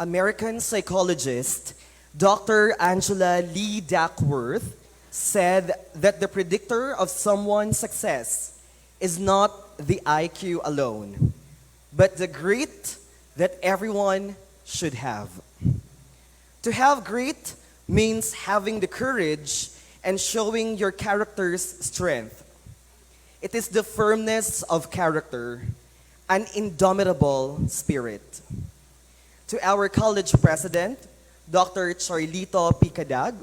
American psychologist Dr. Angela Lee Duckworth said that the predictor of someone's success is not the IQ alone, but the grit that everyone should have. To have grit means having the courage and showing your character's strength. It is the firmness of character, an indomitable spirit. To our college president, Dr. Charlito P. Cadag,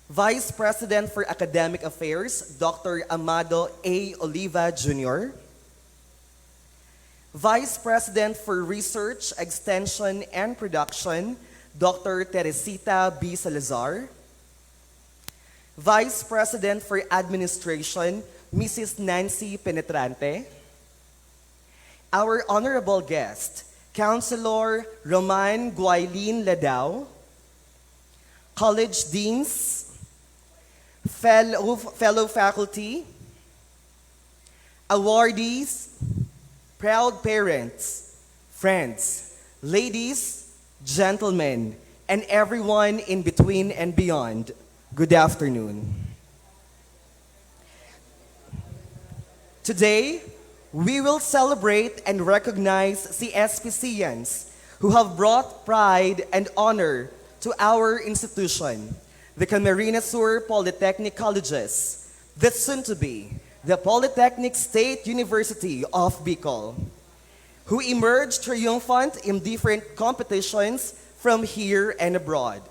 Vice President for Academic Affairs, Dr. Amado A. Oliva Jr., Vice President for Research, Extension, and Production, Dr. Teresita B. Salazar, Vice President for Administration, Mrs. Nancy Penetrante, our honorable guest, Councilor 𝐿𝐸𝐚 College Deans, fellow faculty, awardees, proud parents, friends, ladies, gentlemen, and everyone in between and beyond, good afternoon. Today, we will celebrate and recognize CSPCians who have brought pride and honor to our institution, the Camarines Sur Polytechnic Colleges, the soon-to-be the Polytechnic State University of Bicol, who emerged triumphant in different competitions from here and abroad.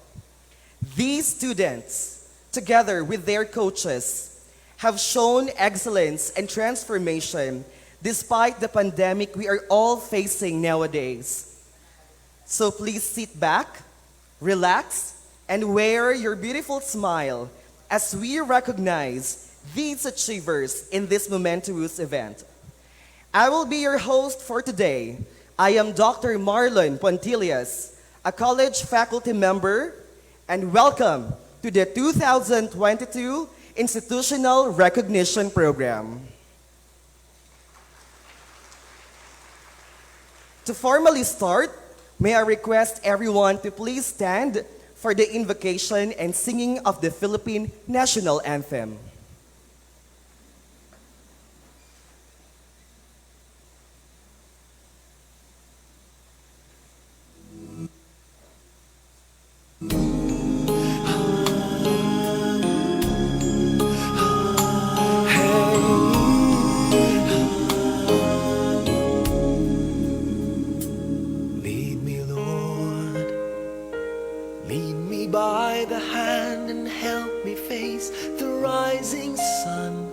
These students, together with their coaches, have shown excellence and transformation despite the pandemic we are all facing nowadays. So please sit back, relax, and wear your beautiful smile as we recognize these achievers in this momentous event. I will be your host for today. I am Dr. Marlon Pontillas, a college faculty member, and welcome to the 2022 Institutional Recognition Program. To formally start, may I request everyone to please stand for the invocation and singing of the Philippine National Anthem. By the hand and help me face the rising sun.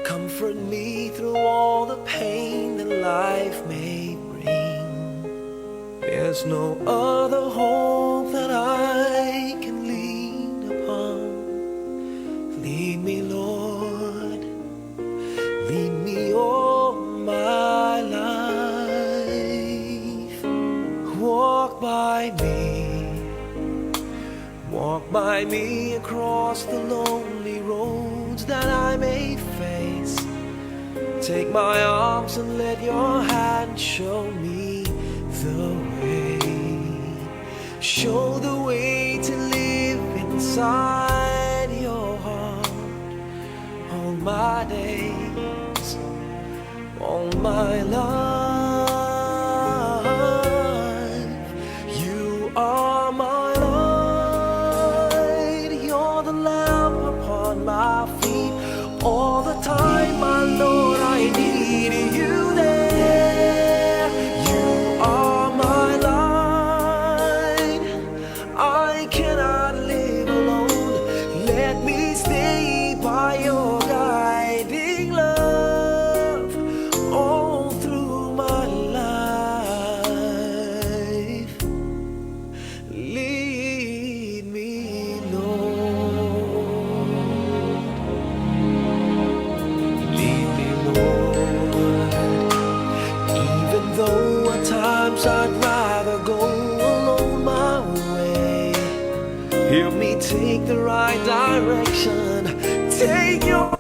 Comfort me through all the pain that life may bring. There's no other hope that I can lean upon. Lead me, Lord, lead me all my life. Walk by me across the lonely roads that I may face. Take my arms and let your hand show me the way. Show the way to live inside your heart. All my days, all my life, you are my my feet all the time, my Lord, I need you there. You are my light. I cannot live alone. Let me stay by your guiding love all through my life. Lead me, Lord. Though at times I'd rather go alone my way, help me take the right direction. Take your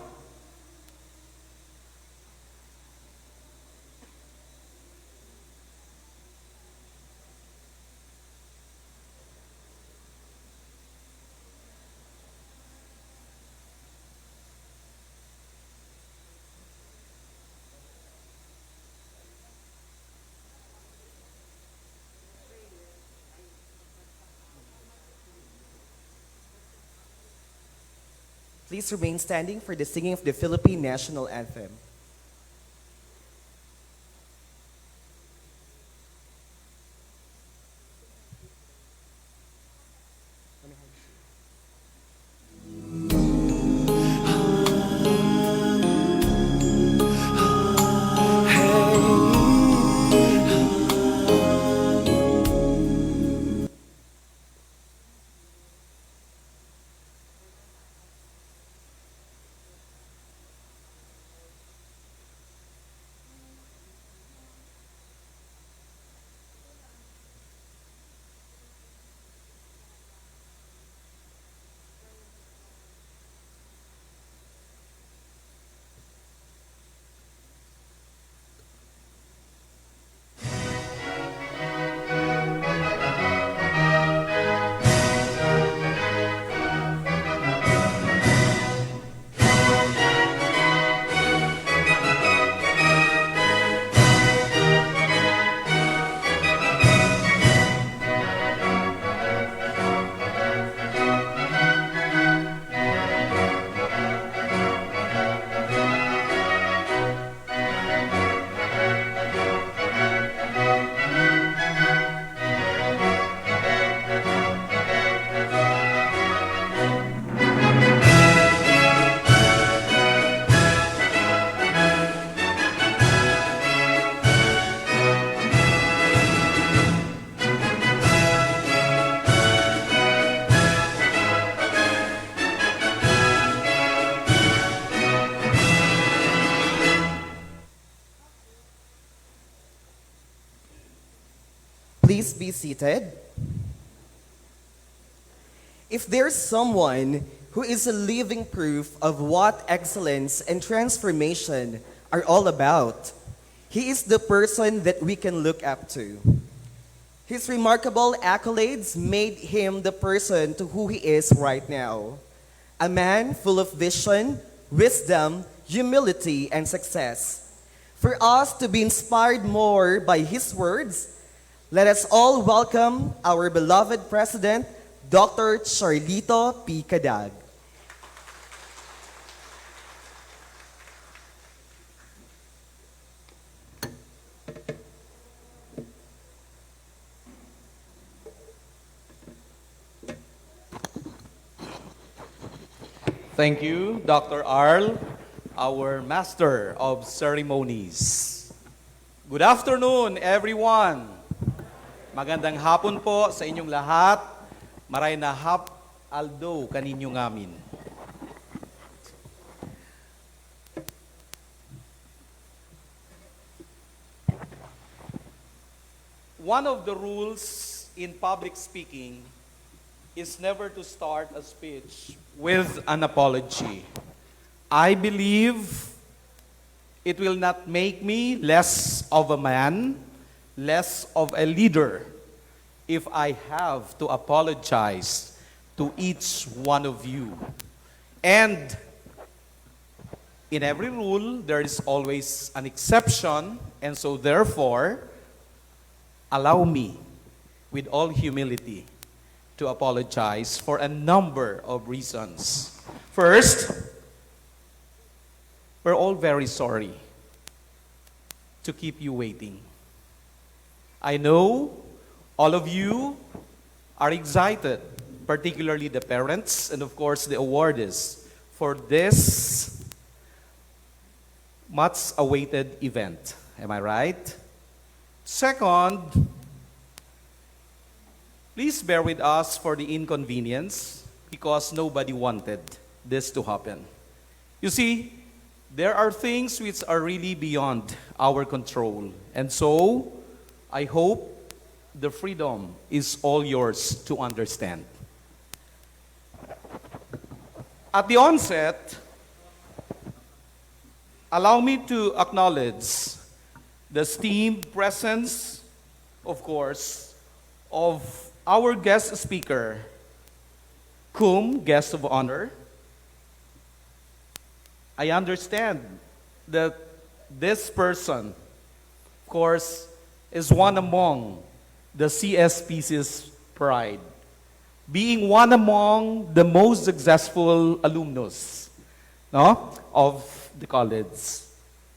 Please remain standing for the singing of the Philippine National Anthem. Please be seated. If there's someone who is a living proof of what excellence and transformation are all about, he is the person that we can look up to. His remarkable accolades made him the person to who he is right now. A man full of vision, wisdom, humility, and success. For us to be inspired more by his words, let us all welcome our beloved President, Dr. Charlito P. Cadag. Thank you, Dr. Arl, our Master of Ceremonies. Good afternoon, everyone. Magandang hapon po sa inyong lahat. Maray na hap aldo kaninyo ngamin. One of the rules in public speaking is never to start a speech with an apology. I believe it will not make me less of a man, less of a leader, if I have to apologize to each one of you. And in every rule, there is always an exception, and so therefore, allow me, with all humility, to apologize for a number of reasons. First, we're all very sorry to keep you waiting. I know all of you are excited, particularly the parents and of course the awardees, for this much awaited event. Am I right? Second, please bear with us for the inconvenience because nobody wanted this to happen. You see, there are things which are really beyond our control. And so, I hope the freedom is all yours to understand. At the onset, allow me to acknowledge the esteemed presence, of course, of our guest speaker, 𝐶uM, Guest of Honor. I understand that this person, of course, is one among the CSPC's pride. being one among the most successful alumnus, no, of the college.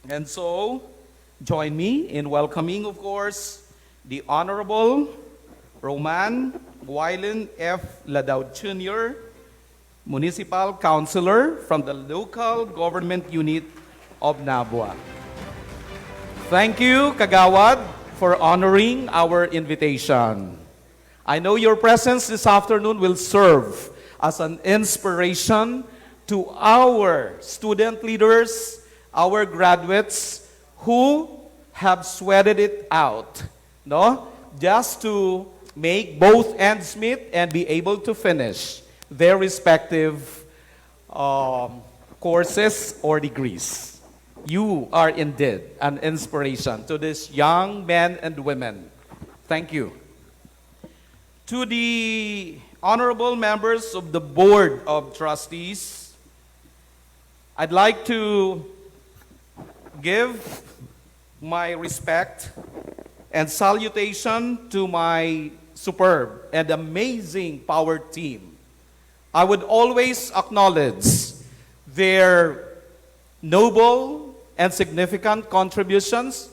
And so, join me in welcoming, of course, the Honorable 𝐼𝐚 F. Ladao Jr., Municipal Councilor from the Local Government Unit of Nabua. Thank you, Kagawad, for honoring our invitation. I know your presence this afternoon will serve as an inspiration to our student leaders, our graduates who have sweated it out, no? Just to make both ends meet and be able to finish their respective courses or degrees. You are indeed an inspiration to these young men and women. Thank you. To the honorable members of the Board of Trustees, I'd like to give my respect and salutation to my superb and amazing power team. I would always acknowledge their noble and significant contributions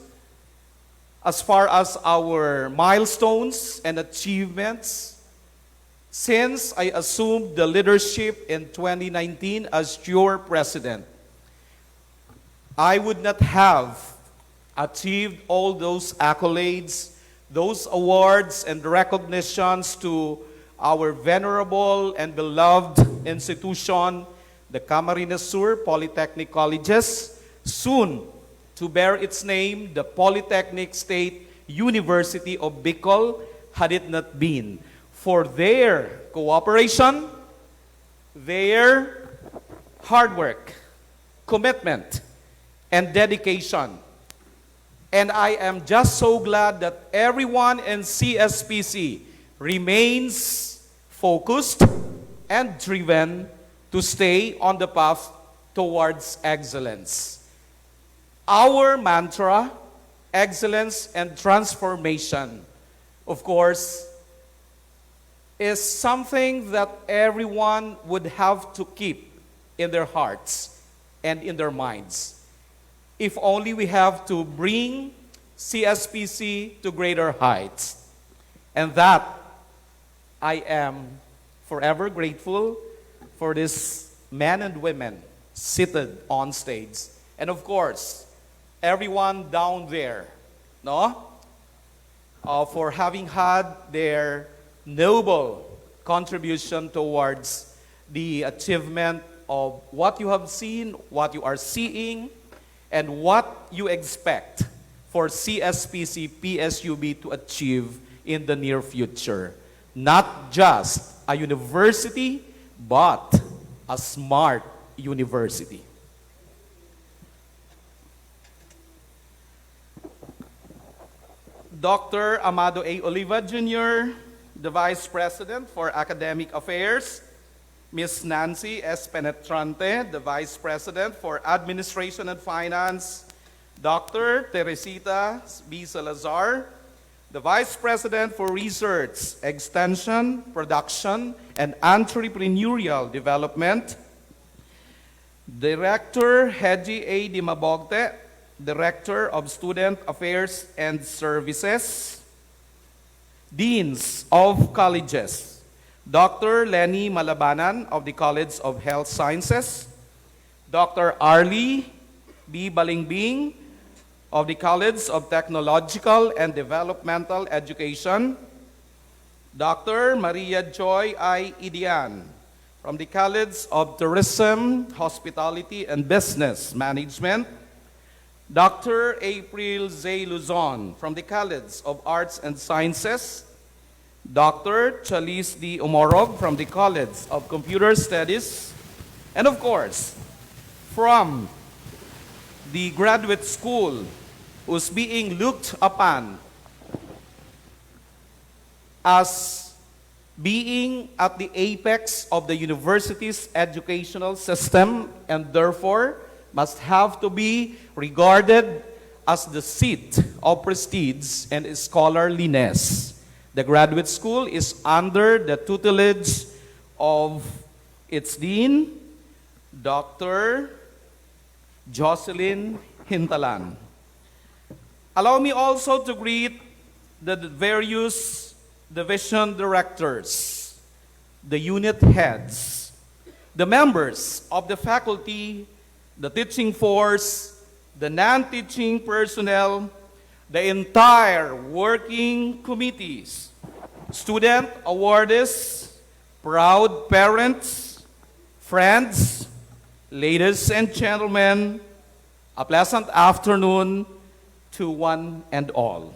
as far as our milestones and achievements since I assumed the leadership in 2019 as your president. I would not have achieved all those accolades, those awards and recognitions to our venerable and beloved institution, the Camarines Sur Polytechnic Colleges, soon to bear its name, the Polytechnic State University of Bicol, had it not been for their cooperation, their hard work, commitment, and dedication. And I am just so glad that everyone in CSPC remains focused and driven to stay on the path towards excellence. Our mantra, excellence and transformation, of course, is something that everyone would have to keep in their hearts and in their minds. If only we have to bring CSPC to greater heights. And that, I am forever grateful for these men and women seated on stage. And of course, everyone down there, no? For having had their noble contribution towards the achievement of what you have seen, what you are seeing, and what you expect for CSPC PSUB to achieve in the near future. Not just a university, but a smart university. Dr. Amado A. Oliva Jr., the Vice President for Academic Affairs, Ms. Nancy S. Penetrante, the Vice President for Administration and Finance, Dr. Teresita B. Salazar, the Vice President for Research, Extension, Production, and Entrepreneurial Development, Director Hedgie A. Dimabogte, Director of Student Affairs and Services, Deans of Colleges, Dr. Lenny Malabanan of the College of Health Sciences, Dr. Arlie B. Balingbing of the College of Technological and Developmental Education, Dr. Maria Joy I. Idian from the College of Tourism, Hospitality, and Business Management, Dr. April Z. Luzon from the College of Arts and Sciences, Dr. Chalice D. Umorog from the College of Computer Studies, and of course, from the graduate school who's being looked upon as being at the apex of the university's educational system and therefore must have to be regarded as the seat of prestige and scholarliness, The graduate school is under the tutelage of its dean, Dr. Jocelyn Hintalan. Allow me also to greet the various division directors, the unit heads, the members of the faculty, the teaching force, the non-teaching personnel, the entire working committees, student awardees, proud parents, friends, ladies and gentlemen, a pleasant afternoon to one and all.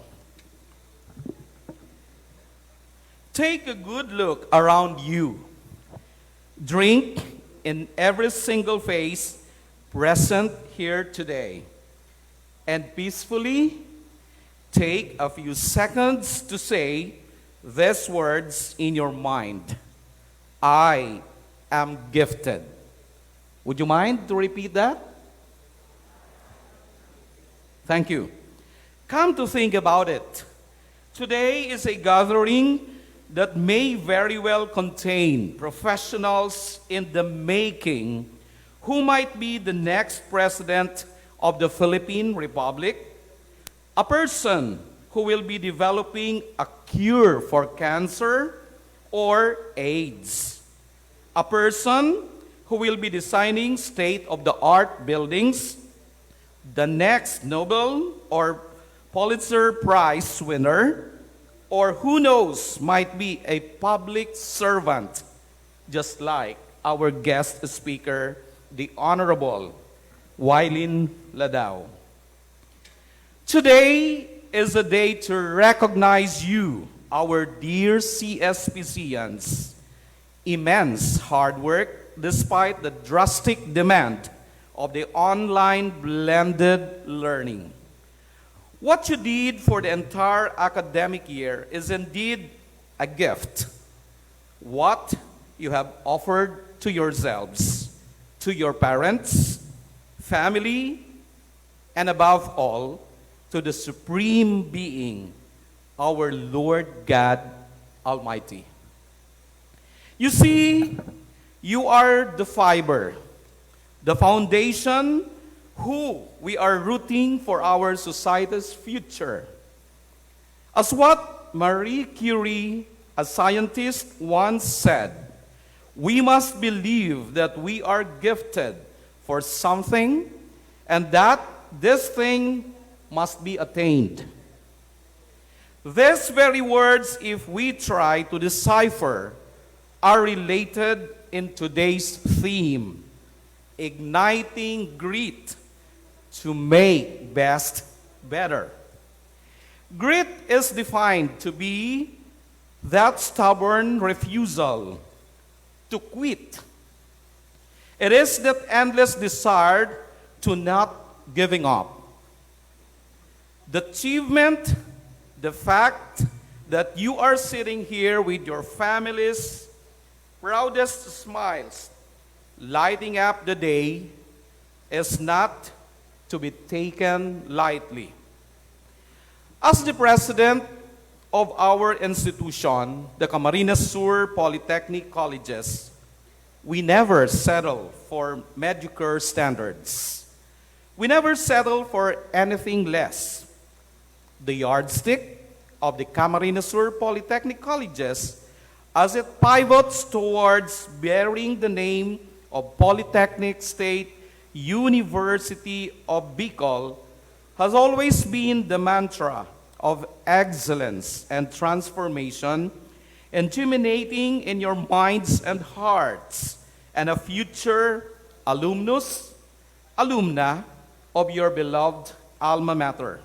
Take a good look around you. Drink in every single face present here today. And peacefully take a few seconds to say these words in your mind. I am gifted. Would you mind to repeat that? Thank you. Come to think about it. Today is a gathering that may very well contain professionals in the making who might be the next president of the Philippine Republic, a person who will be developing a cure for cancer or AIDS, a person who will be designing state-of-the-art buildings, the next Nobel or Pulitzer Prize winner, or who knows, might be a public servant, just like our guest speaker, the Honorable 𝐌𝐚𝐫𝐢𝐚 Ladao. Today is a day to recognize you, our dear CSPCians, immense hard work despite the drastic demand of the online blended learning. What you did for the entire academic year is indeed a gift. What you have offered to yourselves, to your parents, family, and above all, to the Supreme Being, our Lord God Almighty. You see, you are the fiber, the foundation who we are rooting for our society's future. As what Marie Curie, a scientist, once said, we must believe that we are gifted for something and that this thing must be attained. These very words, if we try to decipher, are related in today's theme, igniting grit to make best better. Grit is defined to be that stubborn refusal to quit. It is that endless desire to not giving up. The achievement, the fact that you are sitting here with your families, proudest smiles, lighting up the day, is not to be taken lightly. As the president of our institution, the Camarines Sur Polytechnic Colleges, we never settle for mediocre standards. We never settle for anything less. The yardstick of the Camarines Sur Polytechnic Colleges, as it pivots towards bearing the name of Polytechnic State University of Bicol, has always been the mantra of excellence and transformation, germinating in your minds and hearts, and a future alumnus, alumna of your beloved alma mater.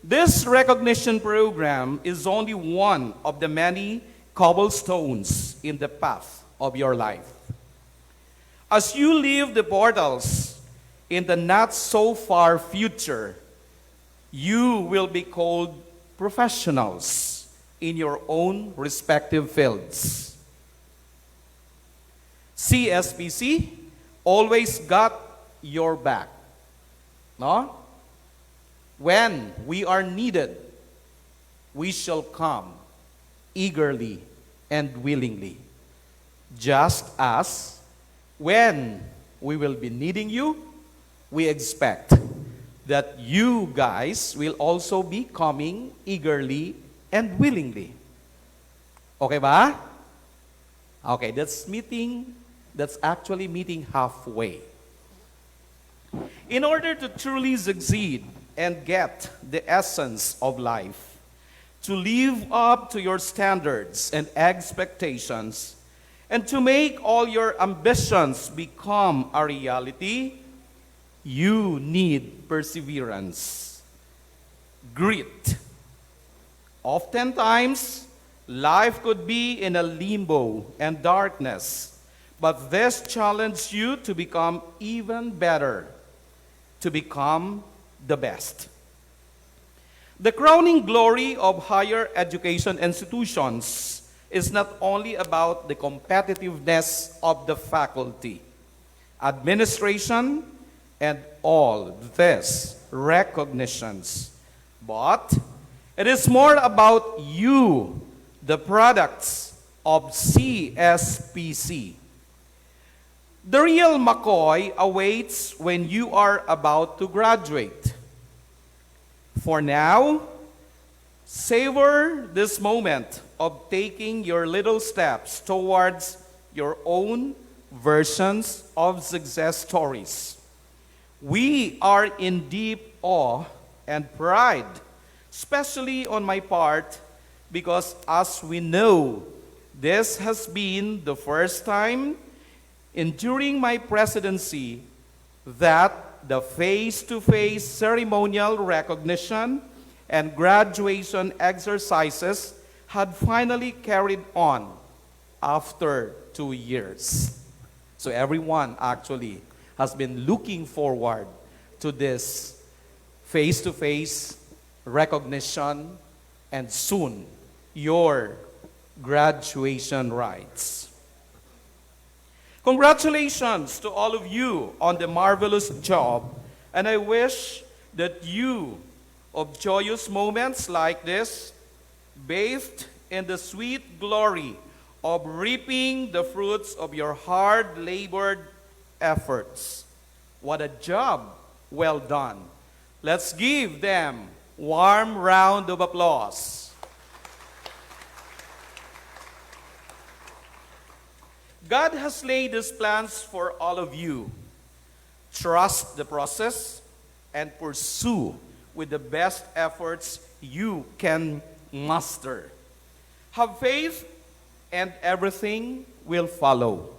This recognition program is only one of the many cobblestones in the path of your life. As you leave the portals in the not-so-far future, you will be called professionals in your own respective fields. CSPC always got your back, no? When we are needed. we shall come eagerly and willingly, just as when we will be needing you, we expect that you guys will also be coming eagerly and willingly. Okay ba? Okay, that's actually meeting halfway. In order to truly succeed and get the essence of life, to live up to your standards and expectations, and to make all your ambitions become a reality, you need perseverance, grit. Oftentimes, life could be in a limbo and darkness, but this challenges you to become even better, to become the best. The crowning glory of higher education institutions is not only about the competitiveness of the faculty, administration, and all these recognitions, but it is more about you, the products of CSPC. The real McCoy awaits when you are about to graduate. For now, savor this moment of taking your little steps towards your own versions of success stories. We are in deep awe and pride, especially on my part, because as we know, this has been the first time during my presidency that the face-to-face ceremonial recognition and graduation exercises had finally carried on after 2 years. So everyone actually has been looking forward to this face-to-face recognition and soon your graduation rites. Congratulations to all of you on the marvelous job, and I wish that you, of joyous moments like this, bathed in the sweet glory of reaping the fruits of your hard-labored efforts. What a job well done. Let's give them a warm round of applause. God has laid His plans for all of you. Trust the process and pursue with the best efforts you can muster. Have faith and everything will follow.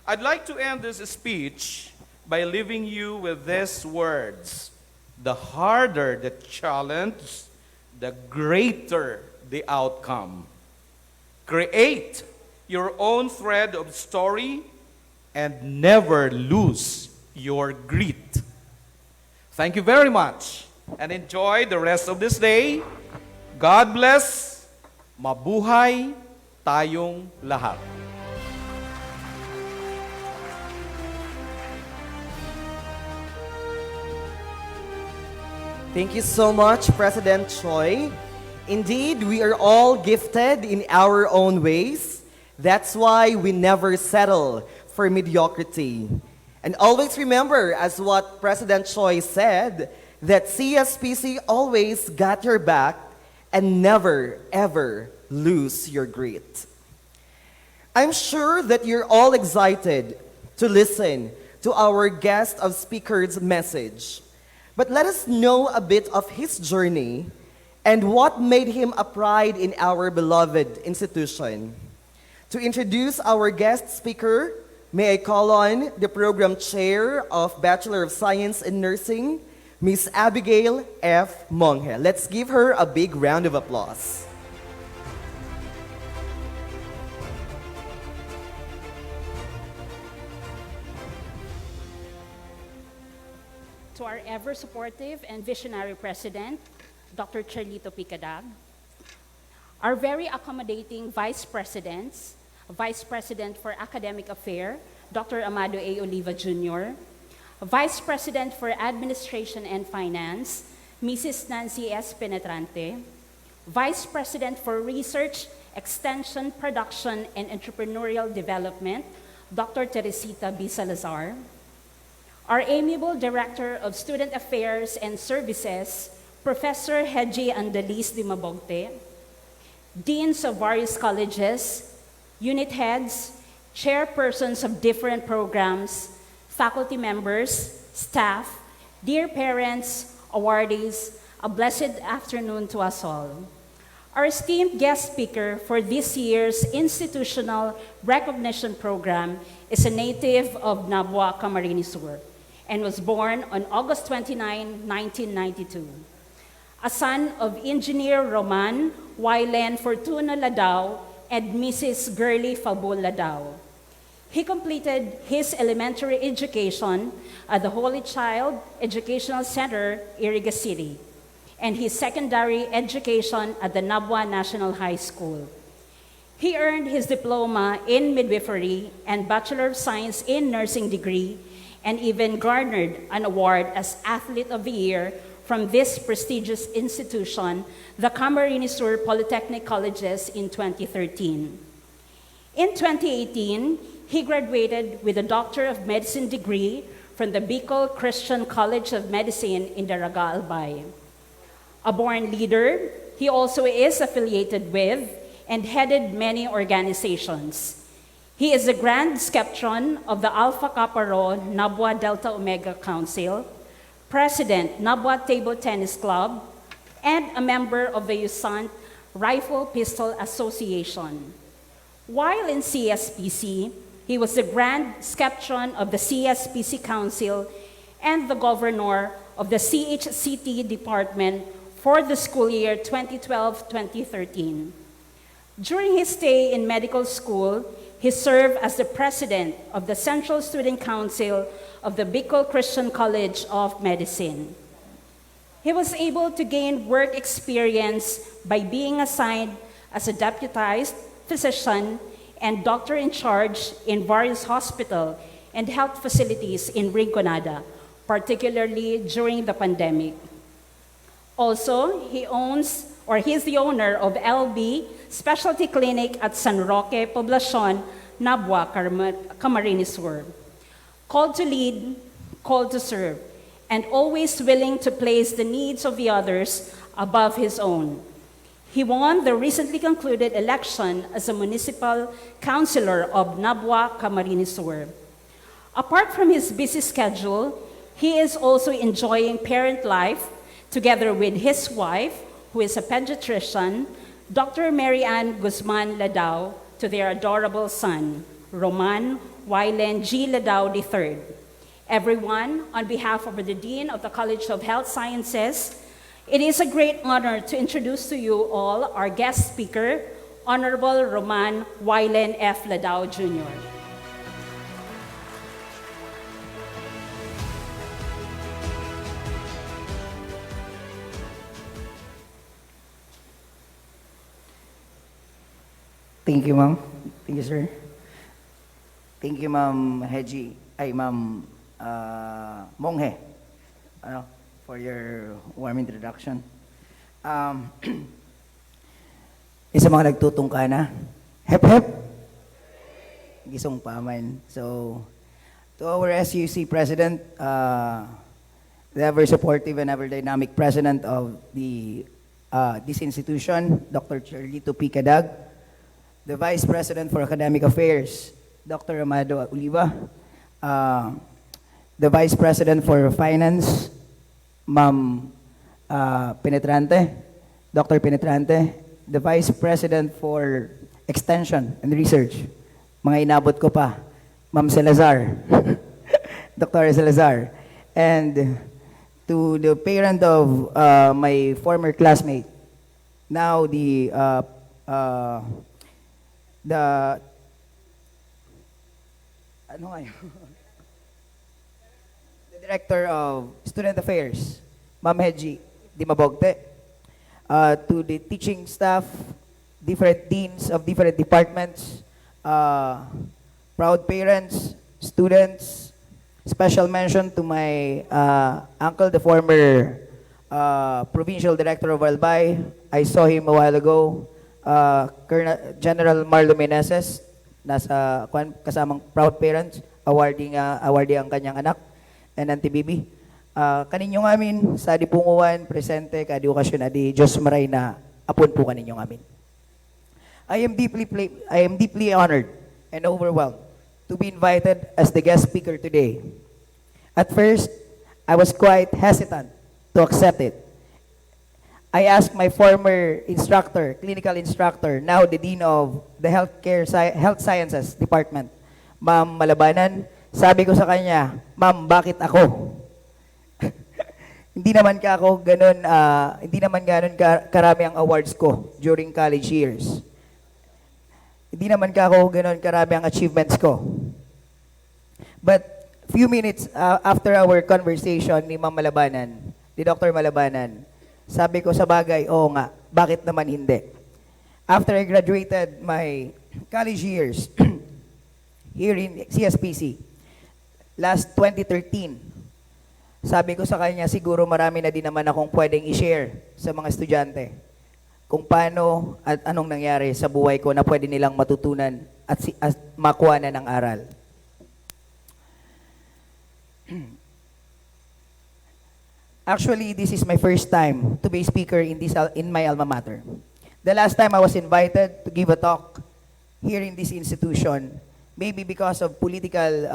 I'd like to end this speech by leaving you with these words. The harder the challenge, the greater the outcome. Create your own thread of story and never lose your grit. Thank you very much and enjoy the rest of this day. God bless. Mabuhay tayong lahat. Thank you so much, President Choi. Indeed, we are all gifted in our own ways. That's why we never settle for mediocrity. And always remember, as what President Choi said, that CSPC always got your back and never, ever lose your grit. I'm sure that you're all excited to listen to our guest of speaker's message. But let us know a bit of his journey and what made him a pride in our beloved institution. To introduce our guest speaker, may I call on the program chair of Bachelor of Science in Nursing, Ms. Abigail F. Monghe. Let's give her a big round of applause. To our ever-supportive and visionary President, Dr. Charlito Picadag, our very accommodating Vice Presidents, Vice President for Academic Affairs, Dr. Amado A. Oliva Jr., Vice President for Administration and Finance, Mrs. Nancy S. Penetrante, Vice President for Research, Extension, Production, and Entrepreneurial Development, Dr. Teresita B. Salazar. Our amiable Director of Student Affairs and Services, Professor Hedgie Andalis de Mabogte, Deans of various colleges, unit heads, chairpersons of different programs, faculty members, staff, dear parents, awardees, a blessed afternoon to us all. Our esteemed guest speaker for this year's institutional recognition program is a native of Nabwa, Camarines Sur, and was born on August 29, 1992. A son of Engineer Roman Ylén Fortuna Ladao and Mrs. Girly Fabul Ladao. He completed his elementary education at the Holy Child Educational Center, Iriga City, and his secondary education at the Nabwa National High School. He earned his diploma in midwifery and Bachelor of Science in Nursing degree, and even garnered an award as Athlete of the Year from this prestigious institution, the Camarines Sur Polytechnic Colleges, in 2013. In 2018, he graduated with a Doctor of Medicine degree from the Bicol Christian College of Medicine in Daraga, Albay. A born leader, he also is affiliated with and headed many organizations. He is the Grand Skeptron of the Alpha Kappa Rho Nabwa Delta Omega Council, President Nabwa Table Tennis Club, and a member of the USANT Rifle Pistol Association. While in CSPC, he was the Grand Skeptron of the CSPC Council and the Governor of the CHCT Department for the school year 2012-2013. During his stay in medical school, he served as the President of the Central Student Council of the Bicol Christian College of Medicine. He was able to gain work experience by being assigned as a deputized physician and doctor in charge in various hospital and health facilities in Rinconada, particularly during the pandemic. Also, he's the owner of LB Specialty Clinic at San Roque, Poblacion, Nabwa, Camarines Sur. Called to lead, called to serve, and always willing to place the needs of the others above his own. He won the recently concluded election as a municipal councilor of Nabwa, Camarines Sur. Apart from his busy schedule, he is also enjoying parent life together with his wife, who is a pediatrician, Dr. Mary Ann Guzman Ladao, to their adorable son, Roman Ylén G. Ladao III. Everyone, on behalf of the Dean of the College of Health Sciences, it is a great honor to introduce to you all our guest speaker, Honorable Roman Ylén F. Ladao Jr. Thank you, ma'am. Thank you, sir. Thank you, ma'am Hedgie, ma'am Monghe, for your warm introduction. Isa mga nagtutungka na. Hep, hep. Gisong paman. So, to our SUC president, the ever supportive and ever dynamic president of this institution, Dr. Charlito P. Cadag, the Vice President for Academic Affairs, Dr. Amado Oliva, the Vice President for Finance, Ma'am Penetrante, Dr. Penetrante, the Vice President for Extension and Research, mga inabot ko pa, Ma'am Salazar, Dr. Salazar, and to the parent of my former classmate, now the Director of Student Affairs, Ma'am Hedgie de Mabogte, to the teaching staff, different deans of different departments, proud parents, students, special mention to my uncle, the former Provincial Director of 𝐈𝐳𝐬. I saw him a while ago. General Marlo Meneses, kasamang proud parents, awardee ang kanyang anak, and ang TBB. Kaninyong amin, sa dipunguan, presente, ka-edukasyon, adi Diyos maray na apon po kaninyong amin. I am deeply honored and overwhelmed to be invited as the guest speaker today. At first, I was quite hesitant to accept it. I asked my former instructor, clinical instructor, now the Dean of the Health Sciences Department, Ma'am Malabanan, sabi ko sa kanya, Ma'am, bakit ako? Hindi naman karami ang awards ko during college years. Hindi naman karami ang achievements ko. But few minutes after our conversation ni Ma'am Malabanan, ni Dr. Malabanan, sabi ko sa bagay, oo nga, bakit naman hindi? After I graduated my college years here in CSPC, last 2013, sabi ko sa kanya, siguro marami na din naman akong pwedeng i-share sa mga estudyante kung paano at anong nangyari sa buhay ko na pwede nilang matutunan at makuha na ng aral. Actually, this is my first time to be a speaker in my alma mater. The last time I was invited to give a talk here in this institution, maybe because of political,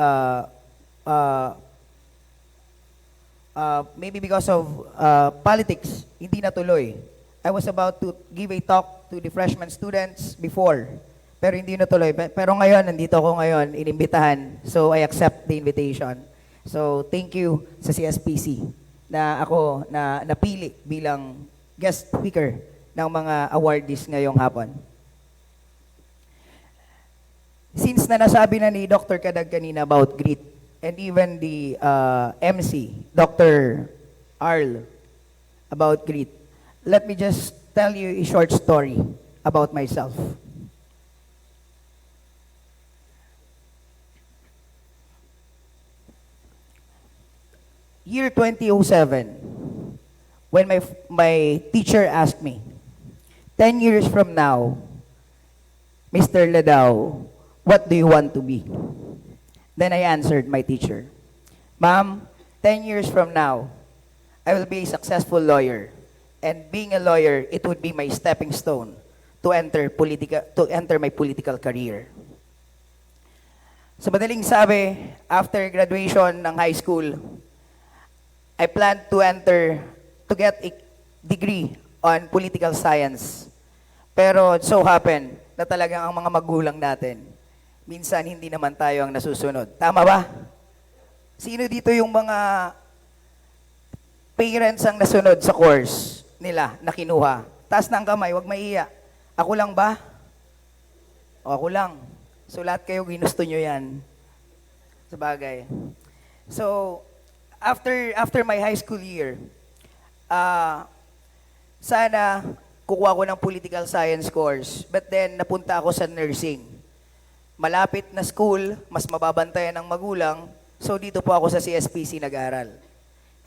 politics, hindi natuloy. I was about to give a talk to the freshman students before, pero hindi natuloy. Pero ngayon, nandito ako ngayon, inimbitahan, so I accept the invitation. So, thank you sa CSPC na ako na napili bilang guest speaker ng mga awardees ngayong hapon. Since na nasabi na ni Dr. Kadag kanina about grit, and even the MC, Dr. Arl, about grit, let me just tell you a short story about myself. Year 2007, when my teacher asked me, 10 years from now, Mr. Ladao, what do you want to be? Then I answered my teacher, Ma'am, 10 years from now, I will be a successful lawyer. And being a lawyer, it would be my stepping stone to enter my political career. Sa madaling sabi, after graduation ng high school, I plan to get a degree on political science. Pero it so happened na talagang ang mga magulang natin, minsan hindi naman tayo ang nasusunod. Tama ba? Sino dito yung mga parents ang nasunod sa course nila na kinuha? Taas ng kamay, wag maiiya. Ako lang ba? O ako lang. So lahat kayo ginusto nyo yan. Sa bagay. So, after my high school year, sana kukuha ko ng political science course. But then, napunta ako sa nursing. Malapit na school, mas mababantayan ng magulang. So, dito po ako sa CSPC nag-aral.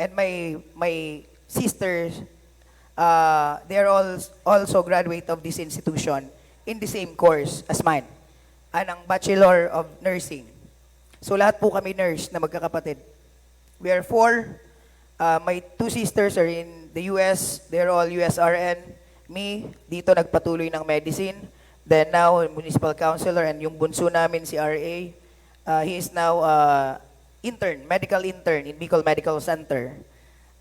And my sisters, they're also graduate of this institution in the same course as mine. Anang Bachelor of Nursing. So, lahat po kami nurse na magkakapatid. We are 4. My 2 sisters are in the US. They're all USRN. Me, dito nagpatuloy ng medicine. Then now, municipal councilor. And yung bunso namin, si RA, he is now medical intern in Bicol Medical Center.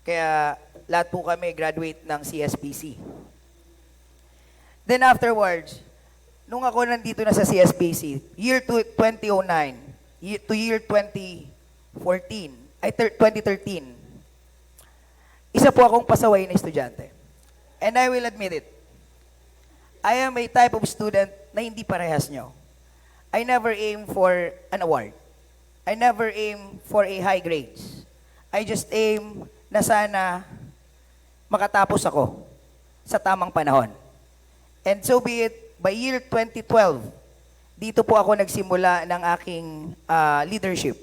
Kaya lahat po kami graduate ng CSPC. Then afterwards, nung ako nandito na sa CSPC, year 2009 to year 2013, isa po akong pasaway na estudyante. And I will admit it. I am a type of student na hindi parehas nyo. I never aim for an award. I never aim for a high grades. I just aim na sana makatapos ako sa tamang panahon. And so be it, by year 2012, dito po ako nagsimula ng aking leadership.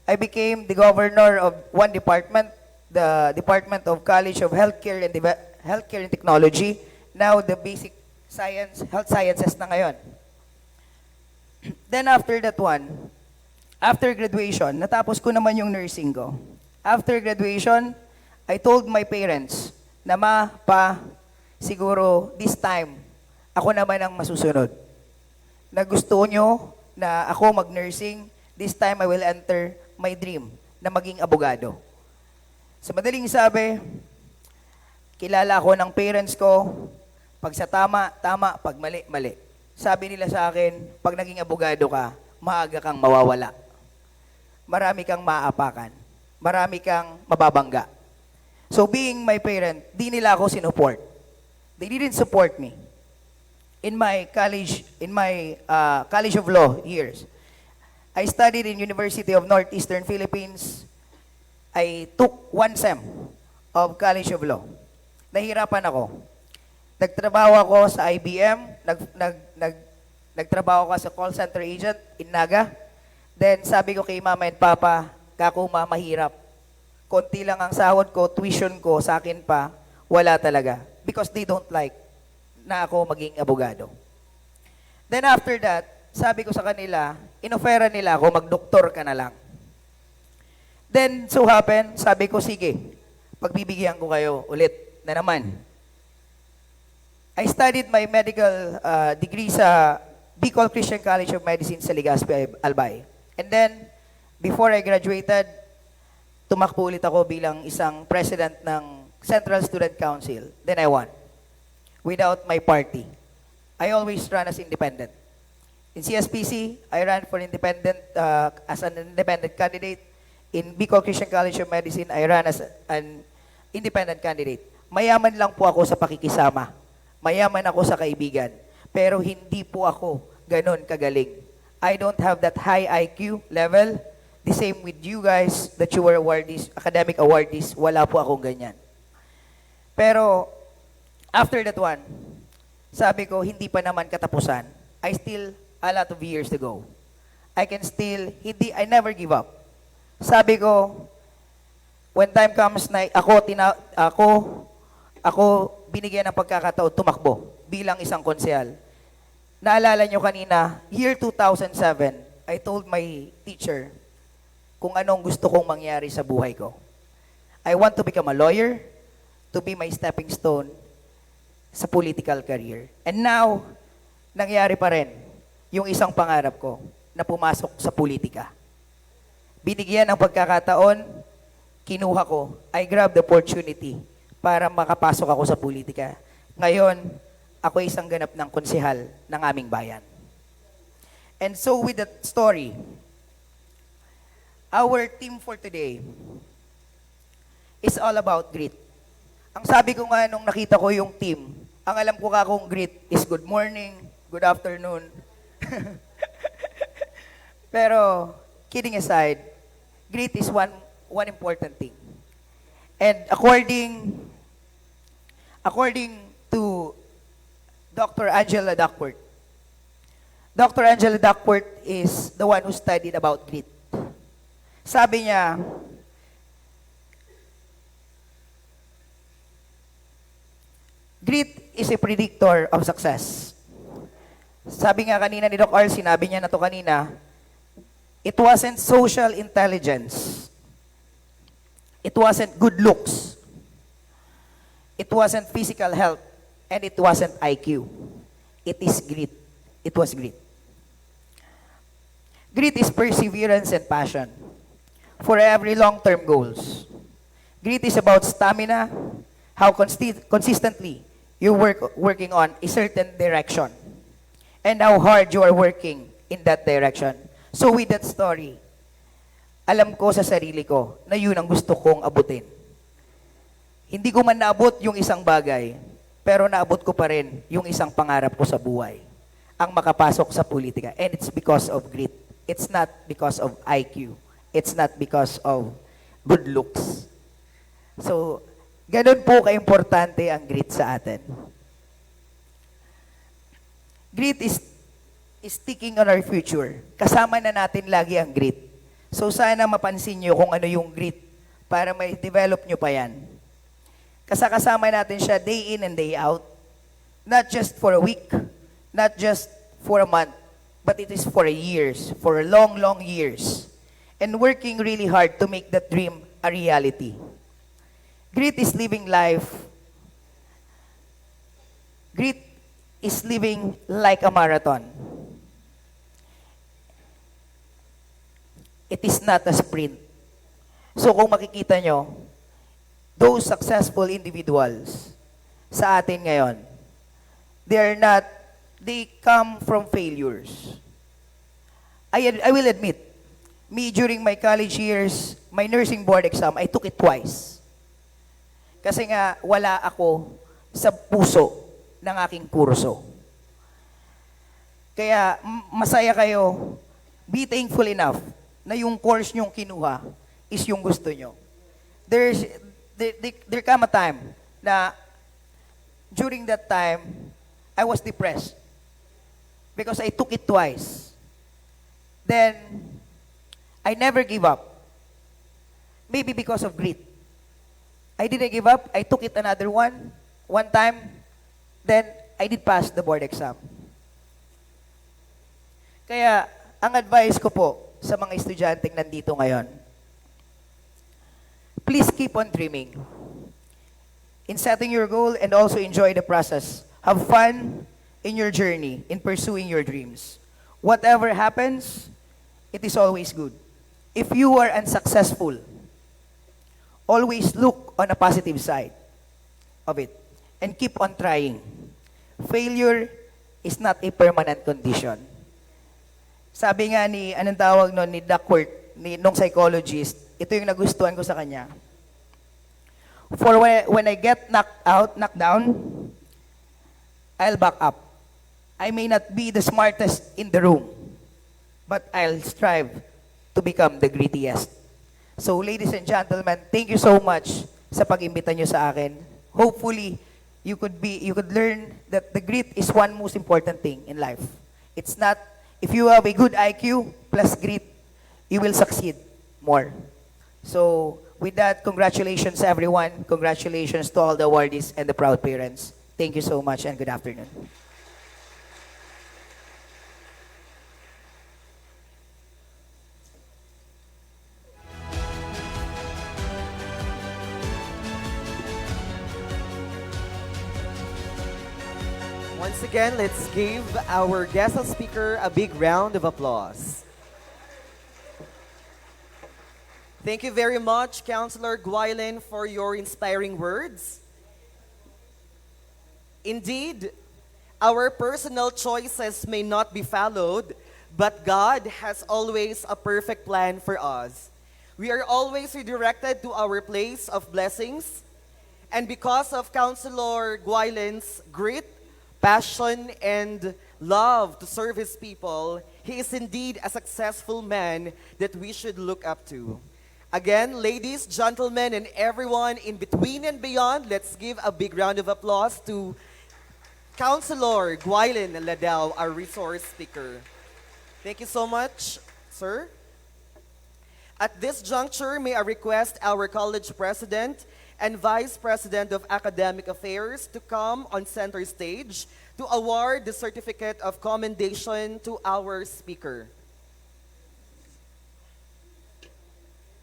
I became the governor of one department, the Department of College of Healthcare and Technology, now the basic science, health sciences na ngayon. Then after that one, after graduation, natapos ko naman yung nursing ko. After graduation, I told my parents na siguro this time, ako naman ang masusunod. Na gusto nyo na ako mag-nursing, this time I will enter my dream na maging abogado. Sa madaling sabi, kilala ako ng parents ko, pag sa tama, tama, pag mali, mali. Sabi nila sa akin, pag naging abogado ka, maaga kang mawawala. Marami kang maapakan. Marami kang mababangga. So being my parent, di nila ako sinupport. They didn't support me. In my college of law years, I studied in University of Northeastern Philippines. I took 1 sem of College of Law. Nahirapan ako. Nagtrabaho ako sa IBM, nagtrabaho ako sa call center agent in Naga. Then sabi ko kay mama and papa, kakuma, mahirap. Konti lang ang sahod ko, tuition ko, sa akin pa, wala talaga. Because they don't like na ako maging abogado. Then after that, sabi ko sa kanila, inofera nila ako, magdoktor ka na lang. Then, so happen, sabi ko, sige, pagbibigyan ko kayo ulit na naman. I studied my medical degree sa Bicol Christian College of Medicine sa Legazpi, Albay. And then, before I graduated, tumakbo ulit ako bilang isang president ng Central Student Council. Then I won. Without my party. I always run as independent. In CSPC, I ran for independent, as an independent candidate. In Bicol Christian College of Medicine, I ran as an independent candidate. Mayaman lang po ako sa pakikisama. Mayaman ako sa kaibigan. Pero hindi po ako ganon kagaling. I don't have that high IQ level. The same with you guys that you were awardees, academic awardees. Wala po akong ganyan. Pero after that one, sabi ko, hindi pa naman katapusan. I still a lot of years to go. I can still, I never give up. Sabi ko, when time comes na ako binigyan ng pagkakataon tumakbo bilang isang konsehal. Naalala nyo kanina, year 2007, I told my teacher kung anong gusto kong mangyari sa buhay ko. I want to become a lawyer, to be my stepping stone sa political career. And now, nangyari pa rin yung isang pangarap ko na pumasok sa politika. Binigyan ng pagkakataon, kinuha ko, I grabbed the opportunity para makapasok ako sa politika. Ngayon, ako ay isang ganap ng konsehal ng aming bayan. And so with that story, our theme for today is all about grit. Ang sabi ko nga nung nakita ko yung team, ang alam ko ka kung grit is good morning, good afternoon. Pero, kidding aside, grit is one important thing. And according to Dr. Angela Duckworth, Dr. Angela Duckworth is the one who studied about grit. Sabi niya, grit is a predictor of success. Sabi nga kanina ni Doc R, sinabi niya na to kanina, it wasn't social intelligence. It wasn't good looks. It wasn't physical health. And it wasn't IQ. It is grit. It was grit. Grit is perseverance and passion for every long-term goals. Grit is about stamina, how consistently you're working on a certain direction, and how hard you are working in that direction. So with that story, alam ko sa sarili ko na yun ang gusto kong abutin. Hindi ko man naabot yung isang bagay, pero naabot ko pa rin yung isang pangarap ko sa buhay, ang makapasok sa politika. And it's because of grit. It's not because of IQ. It's not because of good looks. So, ganun po ka-importante ang grit sa atin. Grit is sticking on our future. Kasama na natin lagi ang grit. So sana mapansin nyo kung ano yung grit para may develop nyo pa yan. Kasama natin siya day in and day out. Not just for a week, not just for a month, but it is for years, for long, long years. And working really hard to make that dream a reality. Grit is living life. Grit is living like a marathon. It is not a sprint. So kung makikita nyo, those successful individuals sa atin ngayon, they come from failures. I will admit, me during my college years, my nursing board exam, I took it twice. Kasi nga, wala ako sa puso ng aking kurso. Kaya, masaya kayo, be thankful enough na yung course nyong kinuha is yung gusto nyo. There come a time na during that time, I was depressed because I took it twice. Then, I never give up. Maybe because of grit. I didn't give up. I took it another one time. Then, I did pass the board exam. Kaya, ang advice ko po sa mga estudyanteng nandito ngayon, please keep on dreaming. In setting your goal and also enjoy the process. Have fun in your journey, in pursuing your dreams. Whatever happens, it is always good. If you are unsuccessful, always look on a positive side of it and keep on trying. Failure is not a permanent condition. Sabi nga ni, anong tawag nun, ni Duckworth, nung psychologist, ito yung nagustuhan ko sa kanya. For when I get knocked down, I'll back up. I may not be the smartest in the room, but I'll strive to become the grittiest. So, ladies and gentlemen, thank you so much sa pag-imbita nyo sa akin. Hopefully, you could learn that the grit is one most important thing in life. It's not, if you have a good IQ plus grit, you will succeed more. So, with that, congratulations everyone. Congratulations to all the awardees and the proud parents. Thank you so much and good afternoon. Once again, let's give our guest speaker a big round of applause. Thank you very much, Councilor 𝐒𝐲𝐚, for your inspiring words. Indeed, our personal choices may not be followed, but God has always a perfect plan for us. We are always redirected to our place of blessings, and because of Councilor 𝐒𝐲𝐚's grit, passion, and love to serve his people, he is indeed a successful man that we should look up to. Again, ladies, gentlemen, and everyone in between and beyond, let's give a big round of applause to Councilor 𝐒𝐲𝐚 Ladao, our resource speaker. Thank you so much, sir. At this juncture, may I request our college president and Vice President of Academic Affairs to come on center stage to award the Certificate of Commendation to our speaker.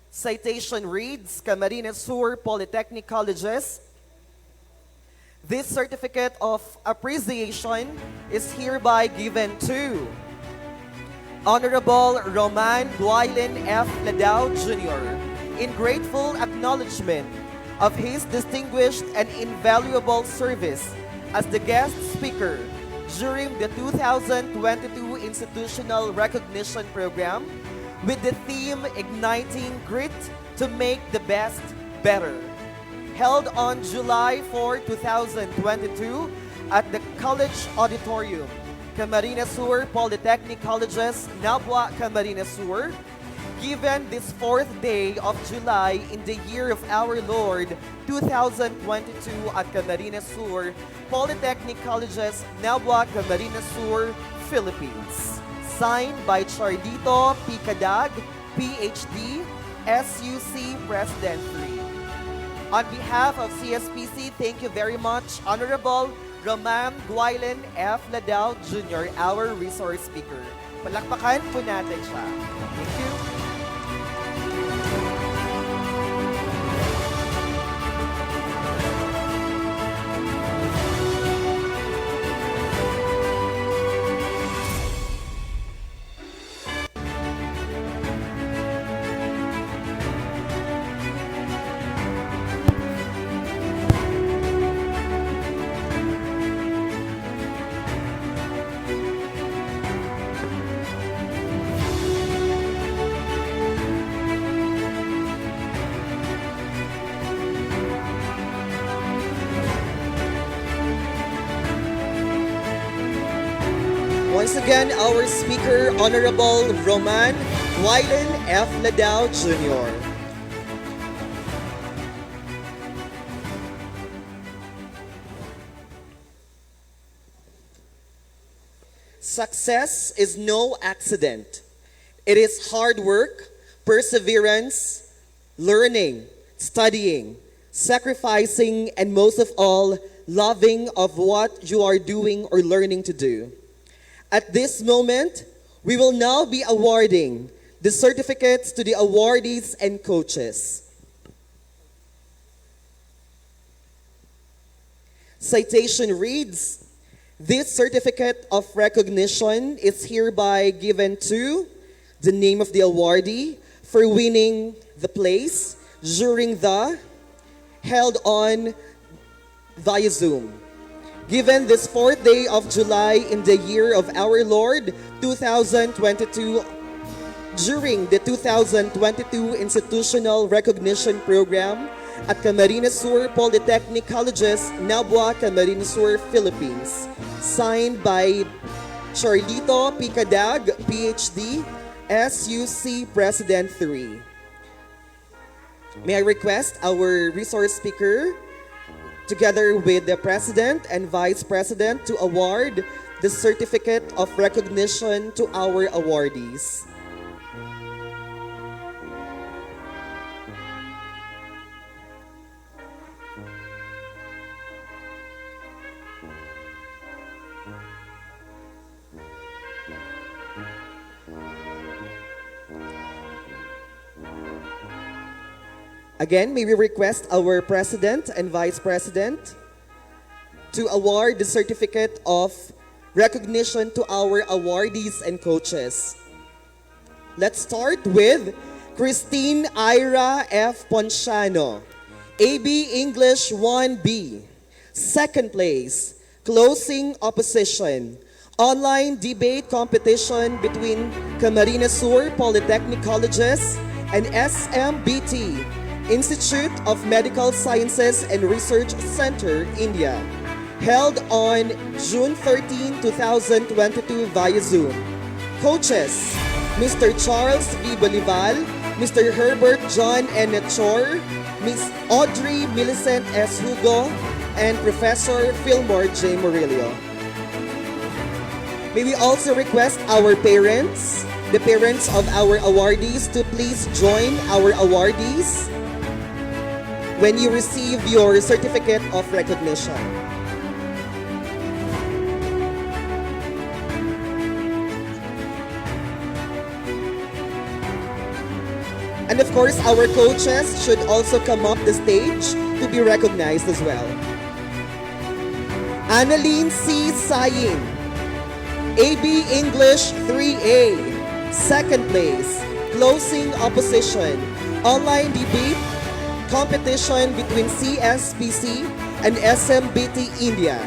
Citation reads, Camarines Sur Polytechnic Colleges. This certificate of appreciation is hereby given to Honorable Roman 𝐒𝐲𝐚 F. Ladao Jr. in grateful acknowledgement of his distinguished and invaluable service as the guest speaker during the 2022 Institutional Recognition Program with the theme Igniting Grit to Make the Best Better, held on July 4, 2022 at the College Auditorium, Camarines Sur Polytechnic Colleges, Nabua, Camarines Sur, given this 4th day of July in the year of our Lord 2022 at Camarines Sur Polytechnic Colleges, Nabua, Camarines Sur, Philippines. Signed by Charlito P. Cadag, PhD, SUC President 3. On behalf of CSPC, thank you very much, Honorable 𝐿𝐚𝐫𝐢𝐚 F. Ladao Jr., our resource speaker. Palakpakan po natin siya. Thank you. Once again, our speaker, Honorable 𝐷𝐸𝐚 F. Ladao Jr. Success is no accident. It is hard work, perseverance, learning, studying, sacrificing, and most of all, loving of what you are doing or learning to do. At this moment, we will now be awarding the certificates to the awardees and coaches. Citation reads, "This certificate of recognition is hereby given to the name of the awardee for winning the place during the held on via Zoom. Given this 4th day of July in the year of our Lord 2022, during the 2022 Institutional Recognition Program at Camarines Sur Polytechnic Colleges, Nabua, Camarines Sur, Philippines. Signed by Charlito Picadag, PhD, SUC President 3. May I request our resource speaker, together with the President and Vice President, to award the certificate of recognition to our awardees. Again, may we request our President and Vice President to award the certificate of recognition to our awardees and coaches. Let's start with Christine Ira F. Ponciano, AB English 1B. Second place, closing opposition, online debate competition between Camarines Sur Polytechnic Colleges and SMBT, Institute of Medical Sciences and Research Center, India, held on June 13, 2022 via Zoom. Coaches, Mr. Charles V. Bolival, Mr. Herbert John N. Chor, Ms. Audrey Millicent S. Hugo, and Professor Fillmore J. Murillo. May we also request our parents, the parents of our awardees, to please join our awardees when you receive your certificate of recognition. And of course, our coaches should also come up the stage to be recognized as well. Annalyn C. Saying, AB English 3A, second place, closing opposition, online debate competition between CSPC and SMBT India,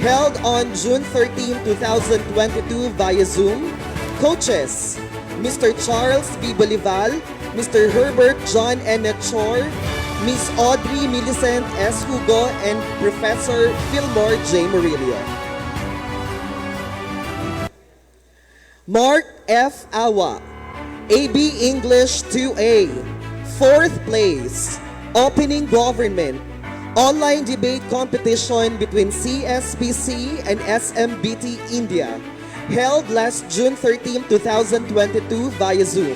held on June 13, 2022 via Zoom. Coaches, Mr. Charles V. Bolival, Mr. Herbert John N. Chor, Ms. Audrey Millicent S. Hugo, and Professor Fillmore J. Murillo. Mark F. Awa, AB English 2A, fourth place, opening government, online debate competition between CSPC and SMBT India, held last June 13, 2022 via Zoom.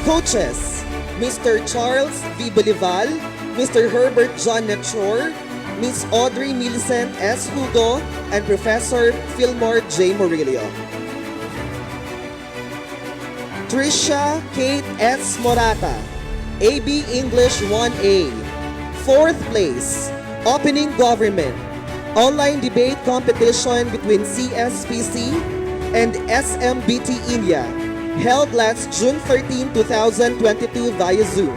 Coaches, Mr. Charles V. Bolival, Mr. Herbert John Natchor, Ms. Audrey Millicent S. Hugo, and Professor Fillmore J. Murillo. Tricia Kate S. Morata, AB English 1A. Fourth place, Opening Government, online debate competition between CSPC and SMBT India, held last June 13, 2022 via Zoom.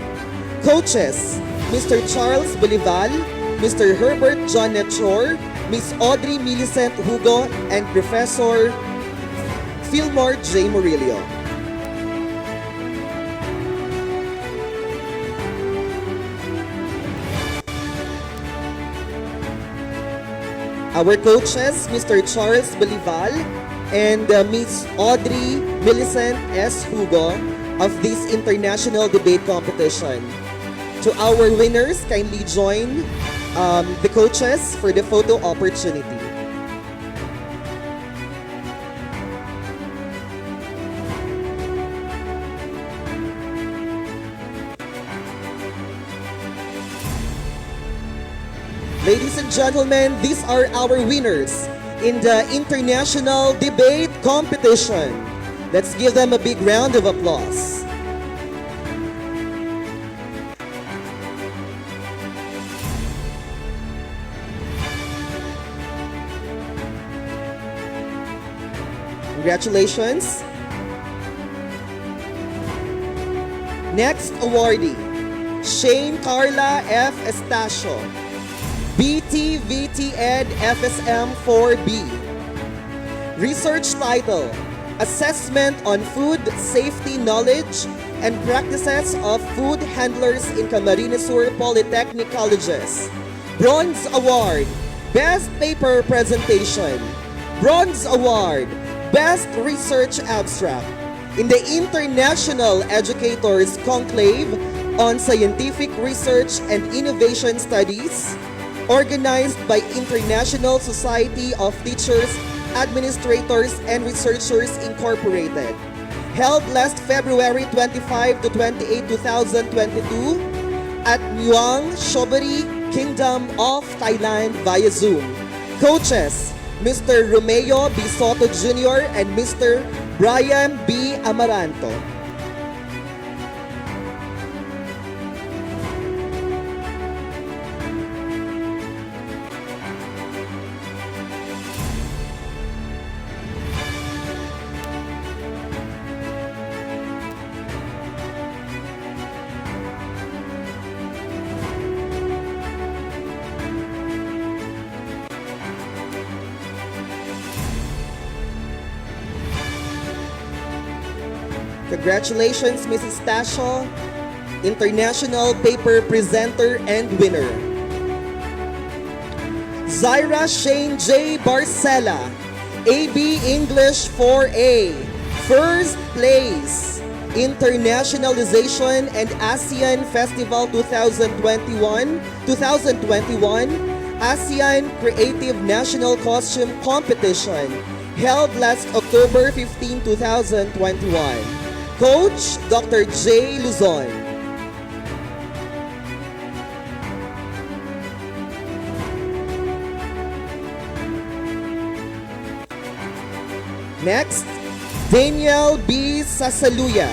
Coaches, Mr. Charles Bolival, Mr. Herbert John Natchor, Ms. Audrey Millicent Hugo, and Professor Fillmore J. Murillo. Our coaches, Mr. Charles Bolival and Ms. Audrey Millicent S. Hugo of this international debate competition. To our winners, kindly join the coaches for the photo opportunity. Ladies and gentlemen, these are our winners in the international debate competition. Let's give them a big round of applause. Congratulations. Next awardee, Shane Carla F. Estacio, BTVT Ed FSM 4B. Research title, Assessment on Food Safety Knowledge and Practices of Food Handlers in Camarines Sur Polytechnic Colleges. Bronze Award, Best Paper Presentation. Bronze Award, Best Research Abstract in the International Educators Conclave on Scientific Research and Innovation Studies, organized by International Society of Teachers, Administrators, and Researchers Incorporated, held last February 25 to 28, 2022 at Muang Shobari, Kingdom of Thailand via Zoom. Coaches, Mr. Romeo B. Soto Jr. and Mr. Brian B. Amaranto. Congratulations, Mrs. Tasho, International Paper Presenter and Winner. Zyra Shane J. Barcela, AB English 4A, First Place, Internationalization and ASEAN Festival 2021, ASEAN Creative National Costume Competition, held last October 15, 2021. Coach, Dr. J. Luzon. Next, Daniel B. Sasaluya,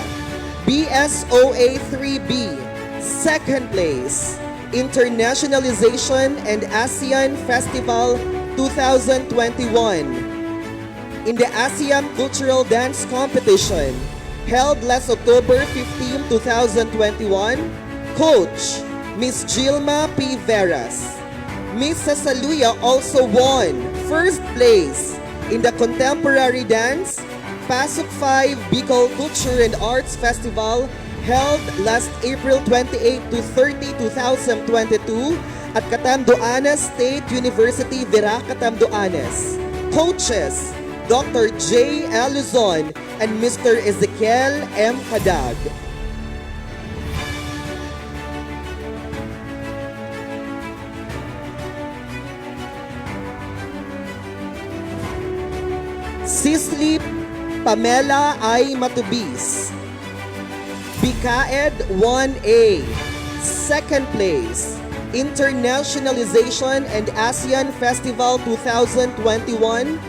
BSOA 3B, Second Place, Internationalization and ASEAN Festival 2021 in the ASEAN Cultural Dance Competition, held last October 15, 2021. Coach, Ms. Gilma P. Veras. Ms. Sasaluya also won first place in the Contemporary Dance Pasok 5 Bicol Culture and Arts Festival, held last April 28 to 30, 2022 at Catanduanes State University, Virac, Catanduanes. Coaches, Dr. J. L. Luzon and Mr. Ezekiel M. Kadag. Sisley Pamela I. Matubis, 𝐶𝐫𝐢𝐚 1A. Second place, Internationalization and ASEAN Festival 2021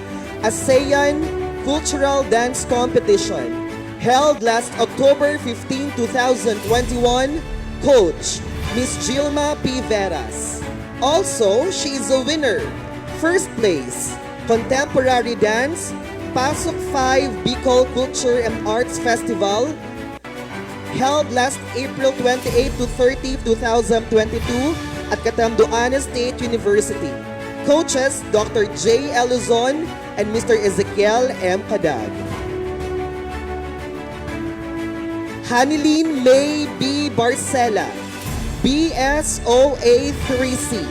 ASEAN Cultural Dance Competition, held last October 15, 2021, Coach, Ms. 𝐿𝐚𝐫 P. Veras. Also, she is a winner. First place, Contemporary Dance, Pasok 5 Bicol Culture and Arts Festival, held last April 28 to 30, 2022 at Catanduanes State University. Coaches, Dr. 𝐁𝐤𝐢𝐚 and Mr. 𝐒𝐚𝐳𝐽𝐿 M. Cadag. Haniline May B. Barcela, BSOA 3C.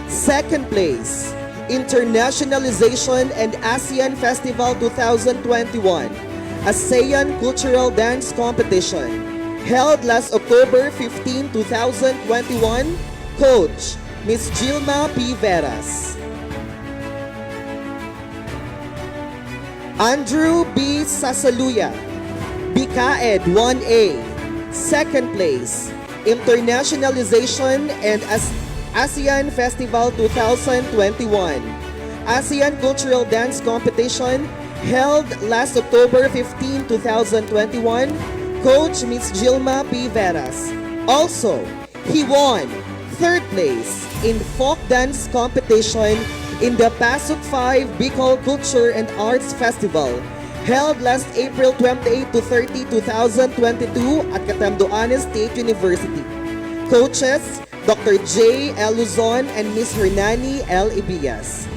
Second place, Internationalization and ASEAN Festival 2021 ASEAN Cultural Dance Competition, held last October 15, 2021, Coach, Ms. 𝐿𝐚𝐫 P. Veras. Andrew B. Sasaluya, 𝐵𝐾𝐲 1A. Second place, Internationalization and ASEAN Festival 2021 ASEAN Cultural Dance Competition, held last October 15, 2021, Coach Ms. 𝐿𝐚𝐫 P. Veras. Also, he won third place in Folk Dance Competition in the Pasok 5 Bicol Culture and Arts Festival, held last April 28 to 30, 2022 at Catanduanes State University. Coaches, Dr. 𝐁𝐤𝐚 and Ms. Hernani L. Ibias.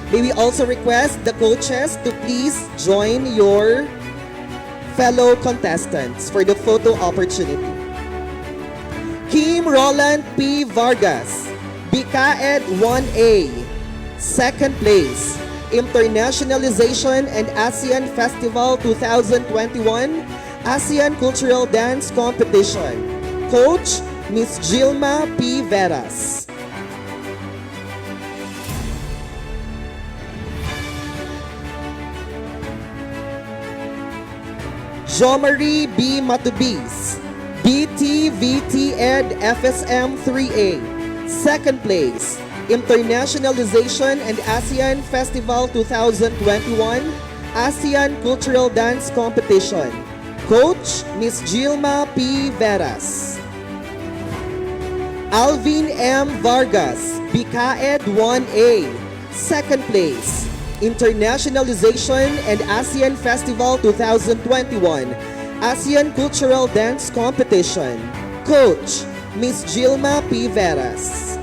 May we also request the coaches to please join your fellow contestants for the photo opportunity. Kim Roland P. Vargas, 𝐵𝐾𝐲 1A. Second place, Internationalization and ASEAN Festival 2021 ASEAN Cultural Dance Competition. Coach, Ms. 𝐿𝐚𝐫 P. Veras. Jomari B. Matubis, BTVT-Ed FSM 3A. Second place, Internationalization and ASEAN Festival 2021 ASEAN Cultural Dance Competition. Coach, Ms. 𝐿𝐚𝐫 P. Veras. Alvin M. Vargas, 𝐵𝐾𝐲 1A. Second place, Internationalization and ASEAN Festival 2021 ASEAN Cultural Dance Competition. Coach, Ms. 𝐿𝐚𝐫 P. Veras.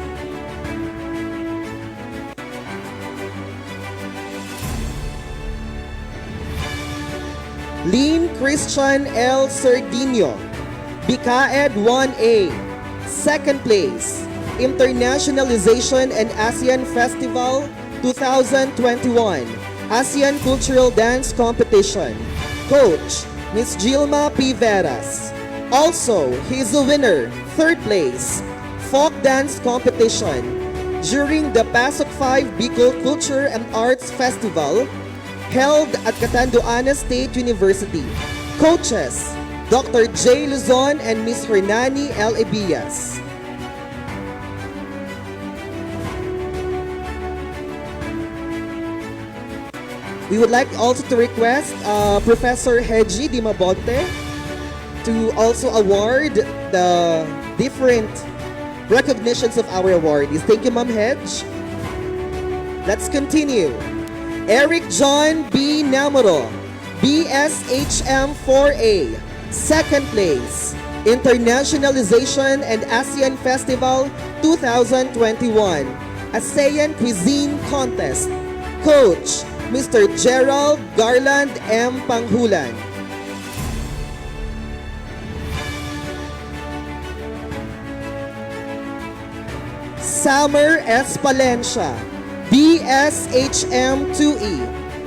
Lynn Christian L. Sardinio, 𝐵𝐾𝐲 1A. Second place, Internationalization and ASEAN Festival 2021 ASEAN Cultural Dance Competition. Coach, Ms. 𝐿𝐚𝐫 P. Veras. Also, he is a winner, third place, Folk Dance Competition during the Pasok 5 Bicol Culture and Arts Festival, held at Catanduanes State University. Coaches, Dr. 𝐁𝐤𝐚 and Ms. Hernani L. Ibias. We would like also to request Professor Reggie Di Mabonte to also award the different recognitions of our awardees. Thank you, Ma'am Hedge. Let's continue. Eric John B. Namoro, BSHM 4A. Second place, Internationalization and ASEAN Festival 2021 ASEAN Cuisine Contest. Coach, Mr. Gerald Garland M. Panghulan. Summer S. Palencia, BSHM 2E.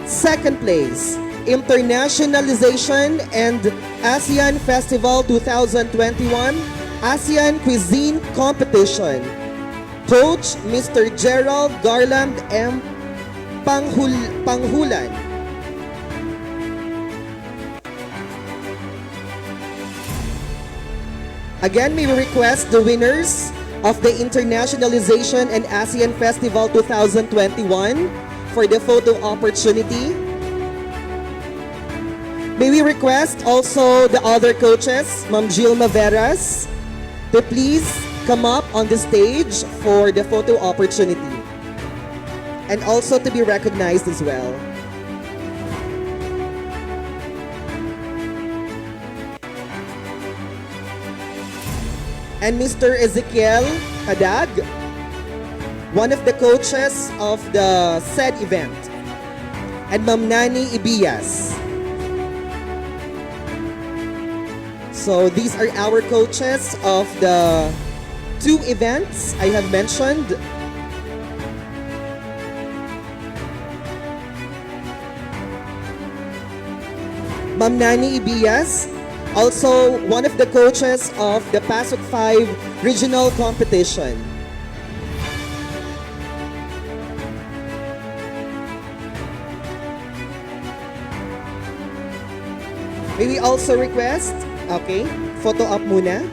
Second place, Internationalization and ASEAN Festival 2021 ASEAN Cuisine Competition. Coach, Mr. Gerald Garland M. Panghulan. Again, may we request the winners of the Internationalization and ASEAN Festival 2021 for the photo opportunity. May we request also the other coaches, Ma'am Gilma Veras, to please come up on the stage for the photo opportunity and also to be recognized as well. And Mr. Ezekiel Hadag, one of the coaches of the said event, and Ma'am Nani Ibias. So these are our coaches of the two events I have mentioned. Ma'am Nani Ibias, also one of the coaches of the PASOK 5 regional competition. May we also request, okay, photo up muna.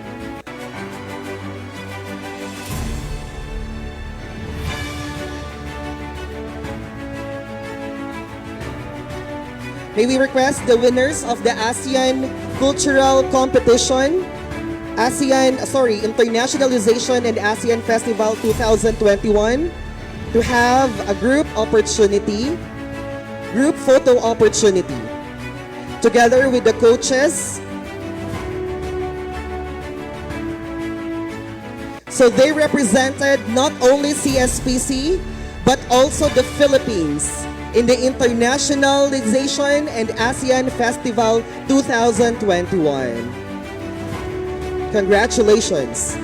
May we request the winners of the ASEAN Cultural Competition, Internationalization and ASEAN Festival 2021 to have a group photo opportunity, together with the coaches. So they represented not only CSPC, but also the Philippines in the Internationalization and ASEAN Festival 2021. Congratulations.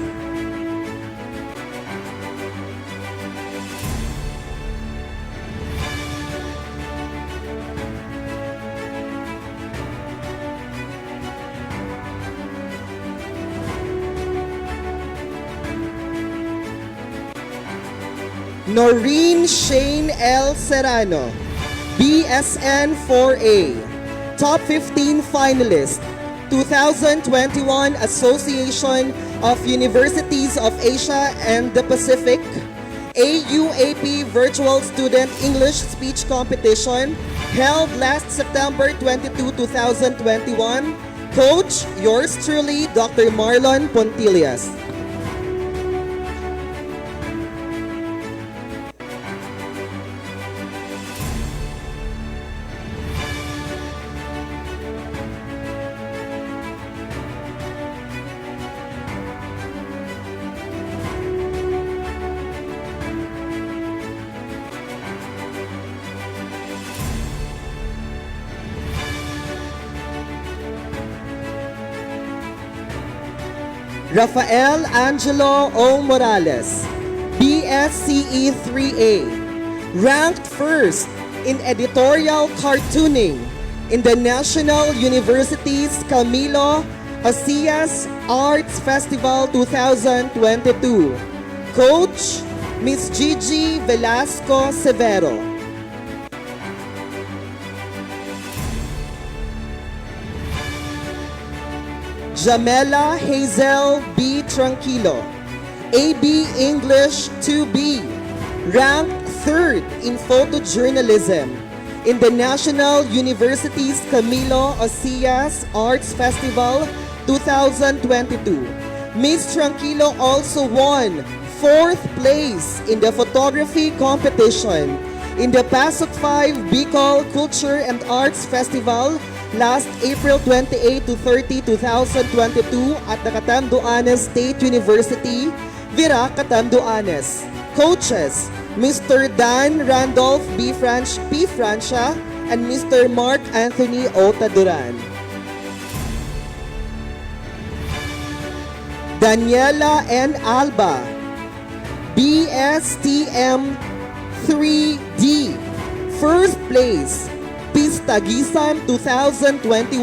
Noreen Shane L. Serrano, BSN 4A, Top 15 Finalist, 2021 Association of Universities of Asia and the Pacific, AUAP Virtual Student English Speech Competition, held last September 22, 2021. Coach, yours truly, Dr. Marlon Pontillas. Rafael Angelo O. Morales, BSCE 3A, ranked first in editorial cartooning in the National University's Camilo Asias Arts Festival 2022. Coach, Miss Gigi Velasco Severo. Jamela Hazel B. Tranquilo, AB English 2B, ranked third in photojournalism in the National University's Camilo Asias Arts Festival 2022. Miss Tranquilo also won fourth place in the photography competition in the PASOK 5 Bicol Culture and Arts Festival last April 28 to 30, 2022 at the Catanduanes State University, Vira, Catanduanes. Coaches, Mr. Dan Randolph P. Francia and Mr. Mark Anthony Ota Duran. Daniela N. Alba, BSTM 3D, first place, Tagisan 2021.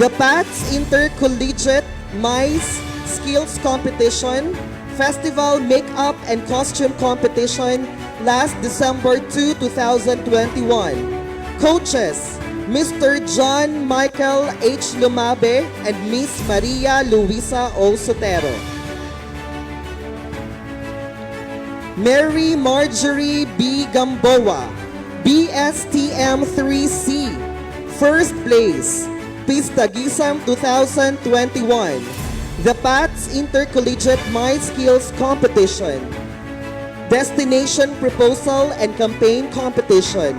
The PATS Intercollegiate Mice Skills Competition, Festival Makeup and Costume Competition last December 2, 2021. Coaches, Mr. John Michael H. Lumabe and Miss Maria Luisa O. Sotero. Mary Marjorie B. Gamboa, BSTM 3C, first place, 𝐒𝐴𝐳𝐵 2021, the PATS Intercollegiate My Skills Competition, Destination Proposal and Campaign Competition,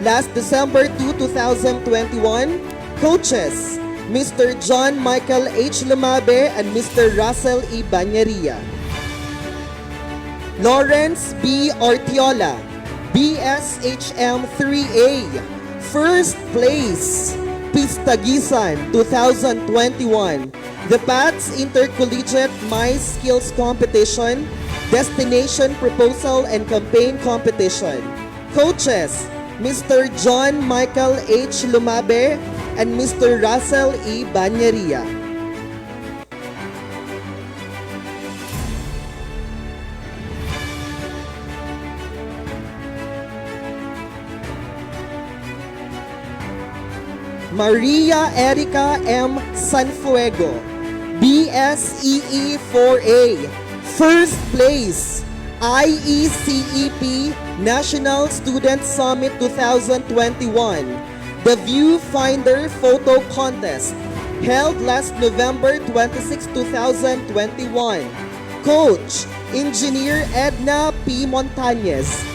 last December 2, 2021, coaches, Mr. John Michael H. Lumabe and Mr. Russell E. Banyaria. Lawrence B. Ortiola, BSHM 3A, first place, 𝐒𝐴𝐵 2021, the PATS Intercollegiate My Skills Competition, Destination Proposal and Campaign Competition. Coaches, Mr. John Michael H. Lumabe and Mr. Russell E. Banyaria. Maria Erica M. Sanfuego, BSEE 4A, first place, IECEP National Student Summit 2021, the Viewfinder Photo Contest, held last November 26, 2021. Coach, Engineer Edna P. Montañez.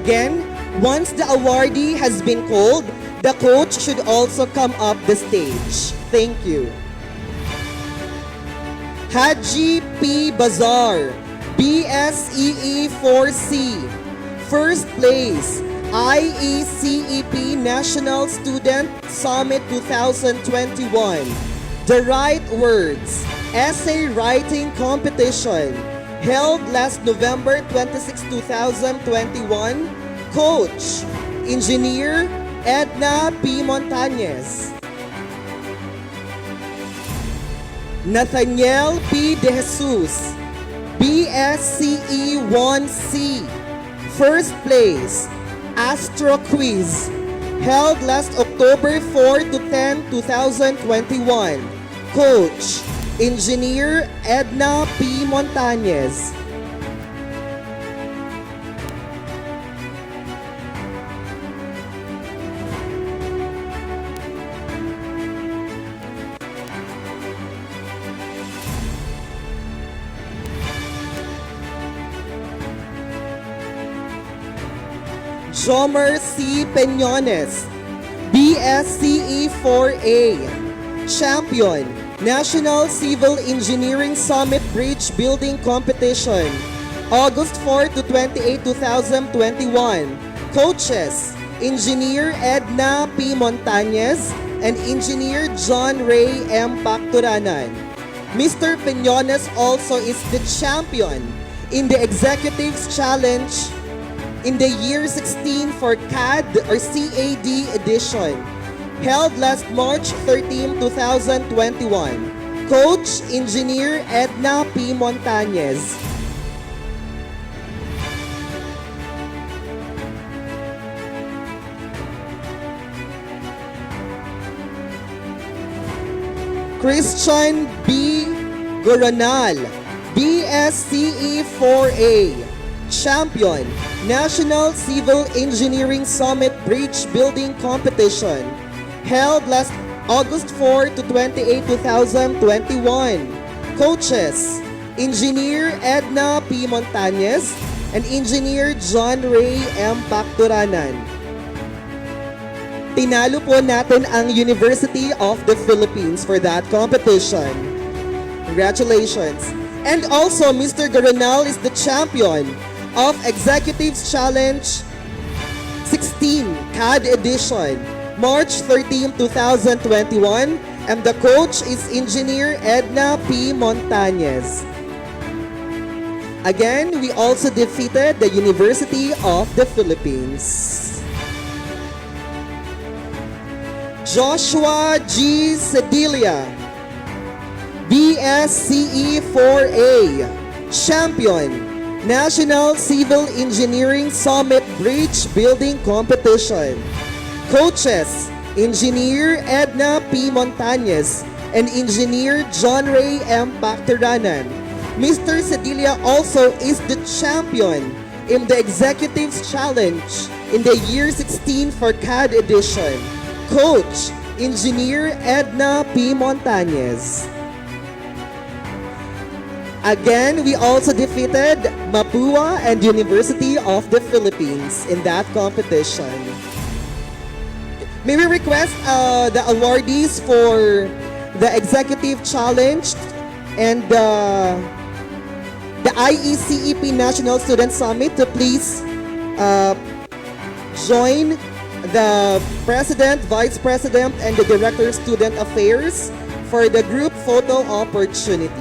Again, once the awardee has been called, the coach should also come up the stage. Thank you. Haji P. Bazar, BSEE 4C, first place, IECEP National Student Summit 2021. The Right Words Essay Writing Competition, held last November 26, 2021. Coach, Engineer Edna P. Montañez. Nathaniel P. De Jesus, BSCE 1C, first place, Astro Quiz, held last October 4 to 10, 2021. Coach, Engineer Edna P. Montañez. Jomer C. Peñones, BSCE 4A, Champion, National Civil Engineering Summit Bridge Building Competition, August 4 to 28, 2021. Coaches, Engineer Edna P. Montañez and Engineer John Ray M. Pacturanan. Mr. Peñones also is the champion in the Executives Challenge in the year 16 for CAD or CAD edition, held last March 13, 2021. Coach, Engineer Edna P. Montañez. Christian B. Goranal, BSCE 4A, Champion, National Civil Engineering Summit Bridge Building Competition, held last August 4 to 28, 2021. Coaches, Engineer Edna P. Montañez and Engineer John Ray M. Pacturanan. Tinalo po natin ang University of the Philippines for that competition. Congratulations. And also, Mr. Garonal is the champion of Executives Challenge 16 CAD edition, March 13, 2021, and the coach is Engineer Edna P. Montañez. Again, we also defeated the University of the Philippines. Joshua G. Cedilia, BSCE 4A, champion, National Civil Engineering Summit Bridge Building Competition. Coaches, Engineer Edna P. Montañez and Engineer John Ray M. Pacturanan. Mr. Cedilia also is the champion in the Executives Challenge in the year 16 for CAD edition. Coach, Engineer Edna P. Montañez. Again, we also defeated Mapua and University of the Philippines in that competition. May we request the awardees for the Executive Challenge and the IECEP National Student Summit to please join the President, Vice President, and the Director of Student Affairs for the group photo opportunity.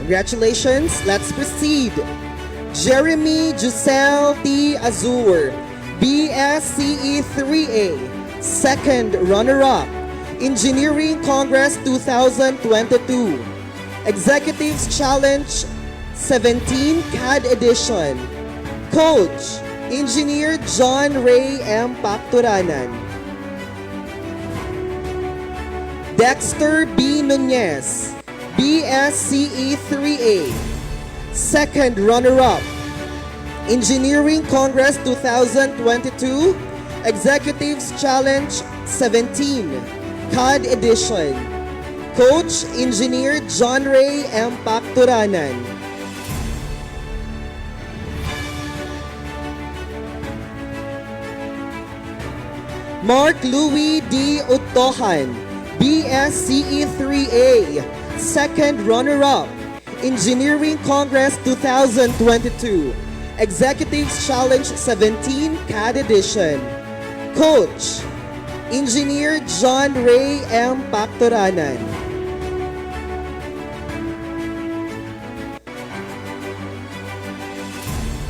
Congratulations. Let's proceed. Jeremy Giselle T. Azur, BSCE 3A, second runner-up, Engineering Congress 2022, Executives Challenge 17 CAD Edition. Coach, Engineer John Ray M. Pacturanan. Dexter B. Nunez, BSCE 3A, second runner-up, Engineering Congress 2022, Executives Challenge 17, CAD Edition. Coach, Engineer John Ray M. Pacturanan. Mark Louis D. Utohan, BSCE 3A, second runner-up, Engineering Congress 2022, Executives Challenge 17 CAD Edition. Coach, Engineer John Ray M. Pacturanan.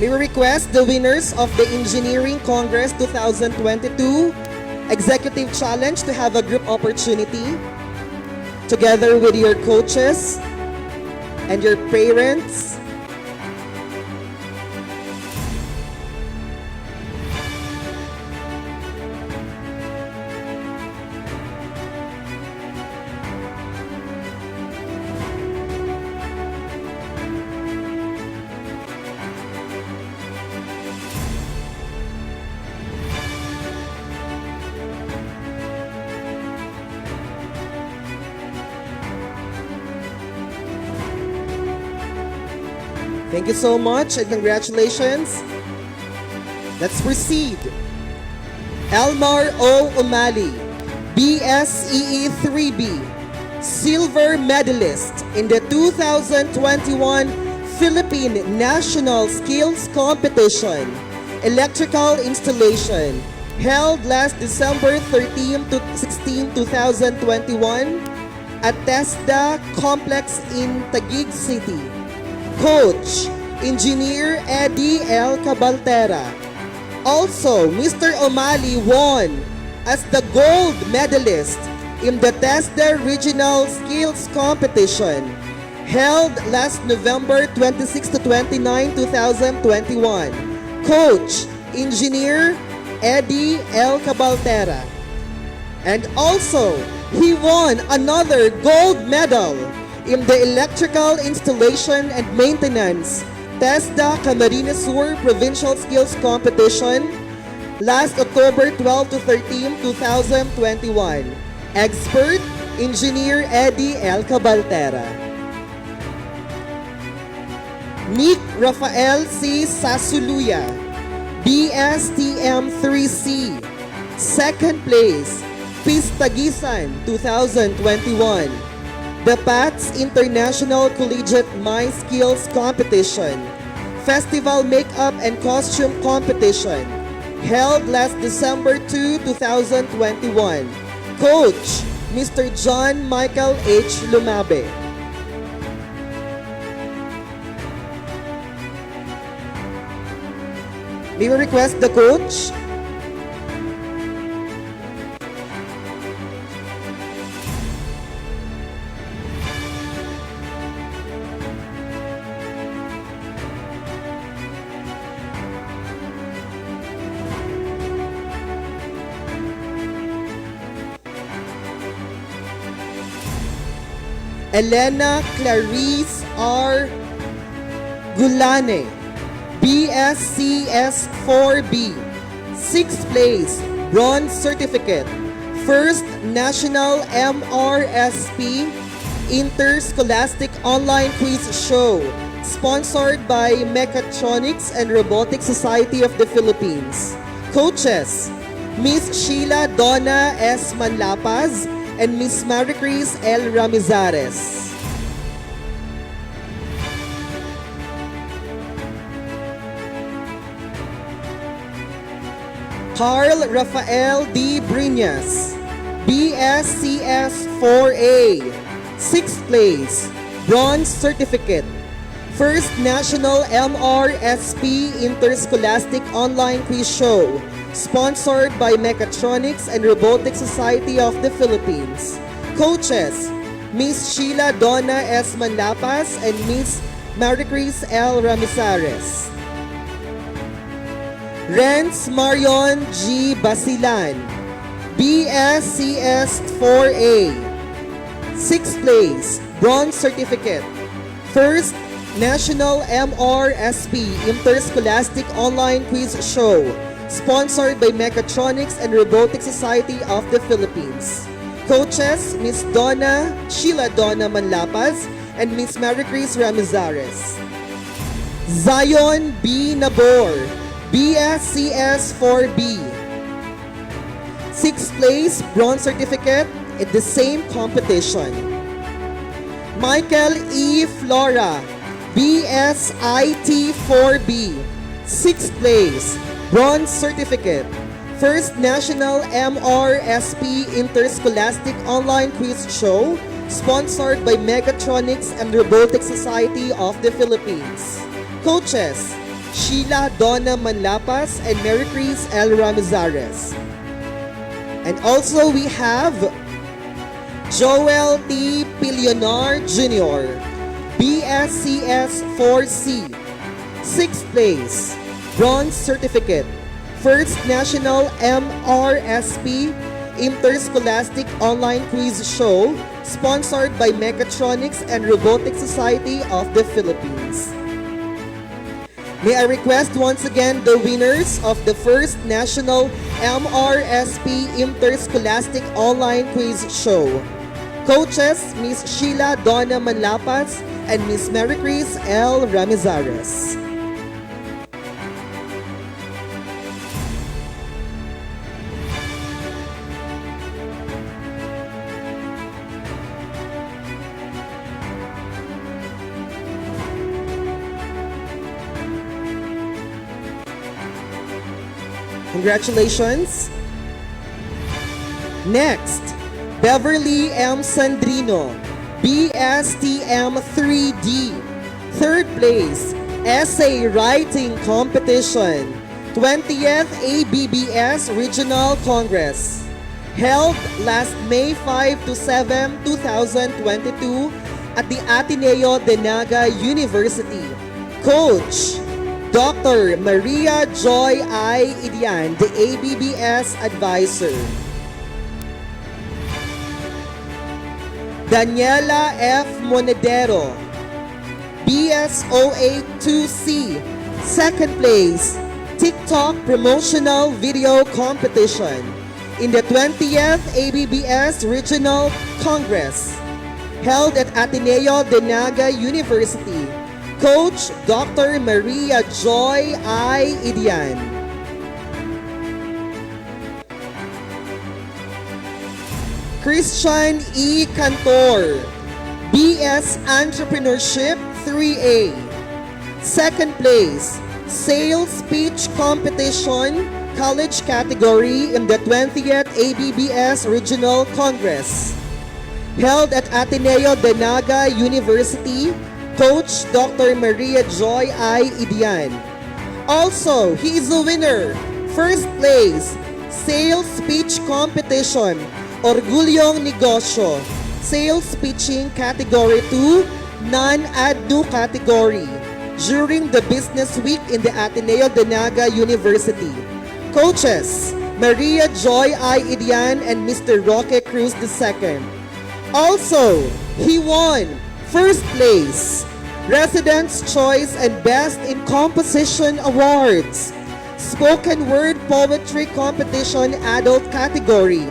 May we request the winners of the Engineering Congress 2022 Executive Challenge to have a group opportunity together with your coaches and your parents. Thank you so much and congratulations. Let's proceed. Elmar O. Umali, BSEE 3B, silver medalist in the 2021 Philippine National Skills Competition, Electrical Installation, held last December 13 to 16, 2021 at TESDA Complex in Taguig City. Coach, Engineer Eddie L. Cabaltera. Also, Mr. Umali won as the gold medalist in the TESDA Regional Skills Competition held last November 26 to 29, 2021. Coach, Engineer Eddie L. Cabaltera. And also, he won another gold medal in the Electrical Installation and Maintenance TESDA Camarines Sur Provincial Skills Competition, last October 12 to 13, 2021. Expert, Engineer Eddie L. Cabaltera. Nick Rafael C. Sasuluya, BSTM 3C. Second place, Pistagisan 2021. The PATS International Collegiate My Skills Competition, Festival Makeup and Costume Competition, held last December 2, 2021. Coach, Mr. John Michael H. Lumabe. May we request the coach? Elena Clarice R. Gulane, BSCS 4B. Sixth place, Bronze Certificate. First National MRSP Interscholastic Online Quiz Show, sponsored by Mechatronics and Robotics Society of the Philippines. Coaches, Miss Sheila Donna S. Manlapaz and Miss Maricris L. Ramizares. Carl Rafael D. Briñas, BSCS 4A. Sixth place, Bronze Certificate. First National MRSP Interscholastic Online Quiz Show, sponsored by Mechatronics and Robotics Society of the Philippines. Coaches, Miss Sheila Donna S. Manlapas and Miss Maricris L. Ramizares. Renz Marion G. Basilan, BSCS 4A. Sixth place, Bronze Certificate. First National MRSP Interscholastic Online Quiz Show, sponsored by Mechatronics and Robotics Society of the Philippines. Coaches, Miss Sheila Donna Manlapas and Miss Maricris Ramizares. Zion B. Nabor, BSCS 4B. Sixth place, Bronze Certificate in the same competition. Michael E. Flora, BSIT 4B. Sixth place, Bronze Certificate. First National MRSP Interscholastic Online Quiz Show, sponsored by Mechatronics and Robotics Society of the Philippines. Coaches, Sheila Donna Manlapas and Maricris L. Ramizares. And also we have Joel T. Pilionar Jr., BSCS 4C. Sixth place, Bronze Certificate. First National MRSP Interscholastic Online Quiz Show, sponsored by Mechatronics and Robotics Society of the Philippines. May I request once again the winners of the first National MRSP Interscholastic Online Quiz Show. Coaches, Miss Sheila Donna Manlapas and Miss Maricris L. Ramizares. Congratulations. Next, Beverly M. Sandrino, BSTM 3D. Third place, Essay Writing Competition, 20th ABBS Regional Congress, held last May 5 to 7, 2022 at the Ateneo de Naga University. Coach, Dr. Maria Joy I. Idian, the ABBS Advisor. Daniela F. Monedero, BSOA2C. Second place, TikTok Promotional Video Competition in the 20th ABBS Regional Congress held at Ateneo de Naga University. Coach Dr. Maria Joy I. Idian. Christian E. Cantor, BS Entrepreneurship 3A. Second place, Sales Speech Competition College category in the 20th ABBS Regional Congress held at Ateneo de Naga University. Coach Dr. Maria Joy I. Idian. Also, he is the winner. First place, Sales Speech Competition, Orgulyong Negosyo, Sales Pitching Category 2, Non-Ad New Category, during the Business Week in the Ateneo de Naga University. Coaches, Maria Joy I. Idian and Mr. Roque Cruz II. Also, he won first place, Resident's Choice and Best in Composition Awards, Spoken Word Poetry Competition Adult Category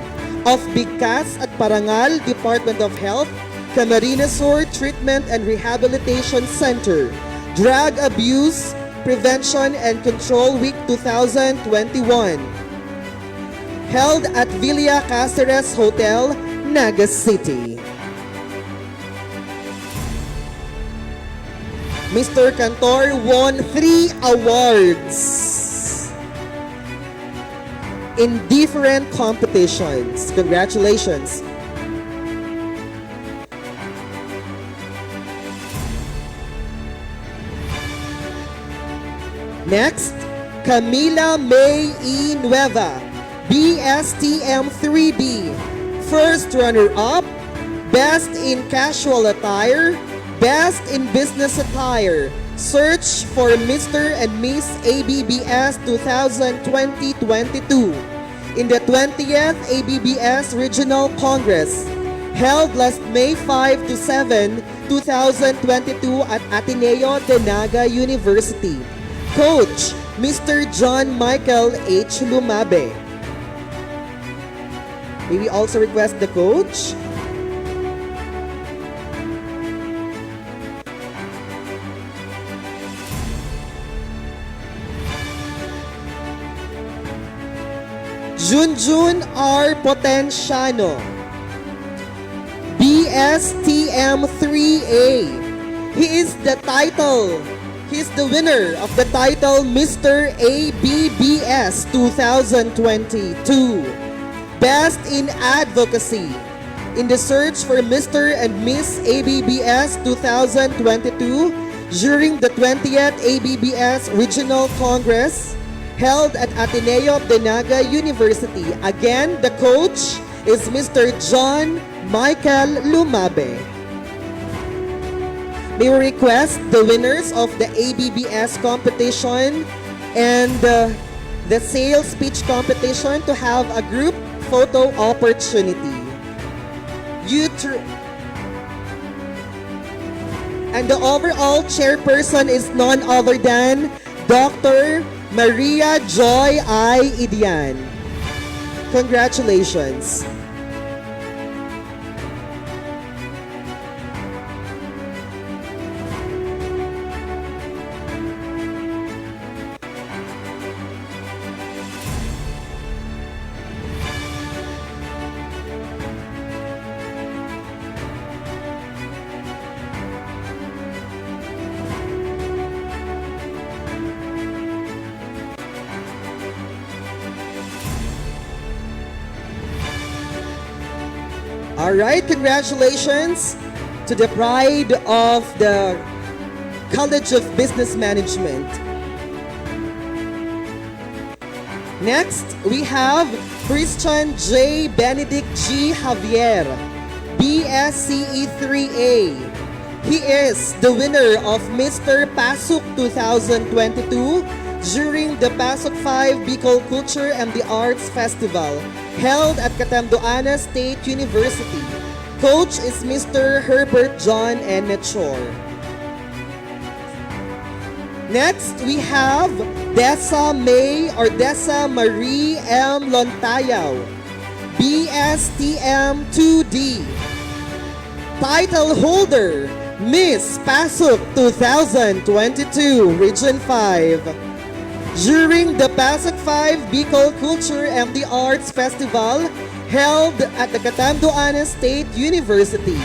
of Bigkas at Parangal Department of Health, Camarines Sur Treatment and Rehabilitation Center, Drug Abuse Prevention and Control Week 2021, held at Villa Cáceres Hotel, Naga City. Mr. Cantor won 3 awards in different competitions. Congratulations. Next, Camila May E. Nueva, BSTM 3B. First runner-up, Best in Casual Attire, Best in Business Attire. Search for Mr. and Miss ABBS 2020-22 in the 20th ABBS Regional Congress held last May 5 to 7, 2022 at Ateneo de Naga University. Coach, Mr. John Michael H. Lumabe. May we also request the coach? Junjun R. Potenciano, BSTM 3A. He is the winner of the title Mr. ABBS 2022. Best in Advocacy in the search for Mr. and Miss ABBS 2022 during the 20th ABBS Regional Congress held at Ateneo de Naga University. Again, the coach is Mr. John Michael Lumabe. May we request the winners of the ABBS competition and the sales pitch competition to have a group photo opportunity. And the overall chairperson is none other than Dr. Maria Joy I. Idian. Congratulations. All right, congratulations to the pride of the College of Business Management. Next, we have Christian J. Benedict G. Javier, BSCE 3A. He is the winner of Mr. Pasuk 2022 during the Pasuk 5 Bicol Culture and the Arts Festival held at Catanduanes State University. Coach is Mr. Herbert John N. Nechor. Next, we have Dessa May or Dessa Marie M. Lontayao, BSTM 2D. Title holder, Miss Pasok 2022, Region 5. During the Pasok 5 Bicol Culture and the Arts Festival held at the Catanduanes State University,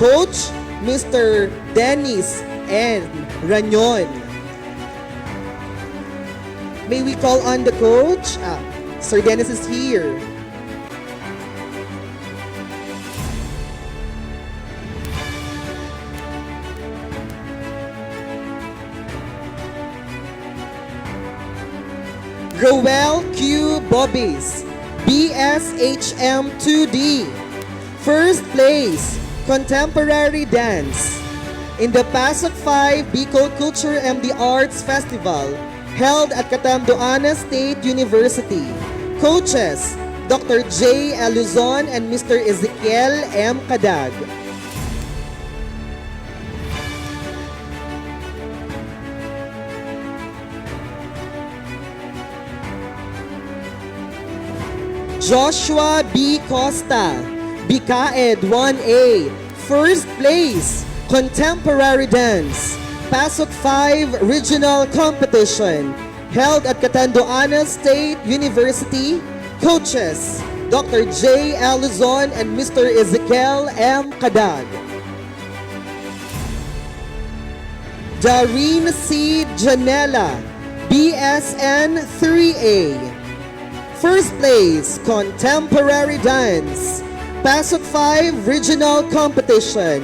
Coach Mr. Dennis N. Ranyon. May we call on the coach? Sir Dennis is here. Roel Q. Bobbies, BSHM 2D. First place, Contemporary Dance. In the Pasok 5 Bicol Culture and the Arts Festival held at Catanduanes State University. Coaches, Dr. 𝐭𝐫𝐢𝐤𝐚 and Mr. Ezekiel M. Cadag. Joshua B. Costa, 𝐏𝐸𝐚 1A, first place, Contemporary Dance, Pasok 5 Regional Competition, held at Catanduanes State University. Coaches, Dr. 𝐭𝐫𝐢𝐤𝐚 and Mr. Ezekiel M. Cadag. Darine C. Janela, BSN 3A. First place, Contemporary Dance, Pasok 5 Regional Competition,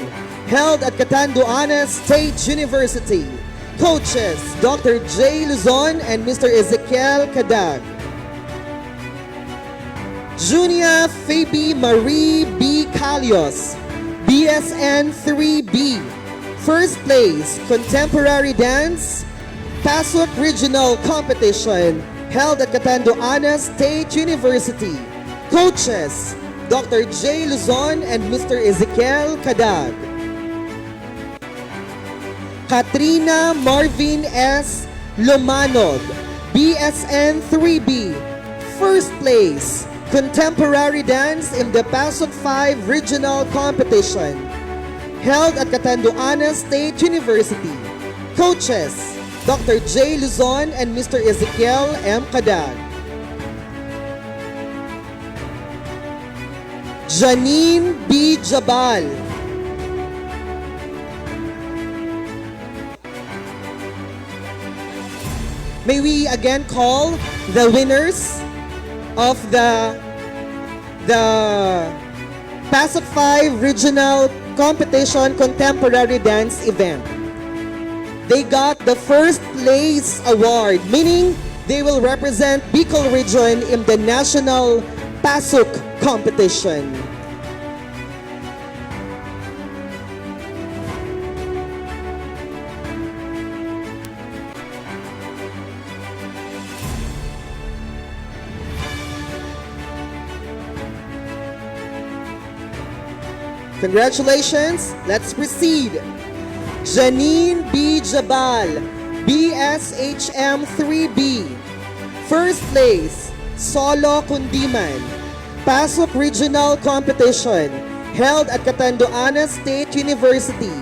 held at Catanduanes State University. Coaches, Dr. 𝐭𝐫𝐢𝐤𝐚 and Mr. Ezekiel Cadag. Junia Phoebe Marie B. Calios, BSN 3B. First place, Contemporary Dance, Pasok Regional Competition, held at Catanduanes State University. Coaches, Dr. 𝐭𝐫𝐢𝐤𝐚 and Mr. Ezekiel Cadag. Katrina Marvin S. Lomanog, BSN 3B. First place, Contemporary Dance in the Pasok 5 Regional Competition, held at Catanduanes State University. Coaches, Dr. 𝐭𝐫𝐢𝐤𝐚 and Mr. Ezekiel M. Cadag. Janine B. Jabal, may we again call the winners of the Pasok 5 Regional Competition Contemporary Dance event. They got the first place award, meaning they will represent Bicol region in the national Pasok competition. Congratulations, let's proceed. Janine B. Jabal, BSHM 3B. First place, Solo Kundiman, Pasok Regional Competition, held at Catanduanes State University.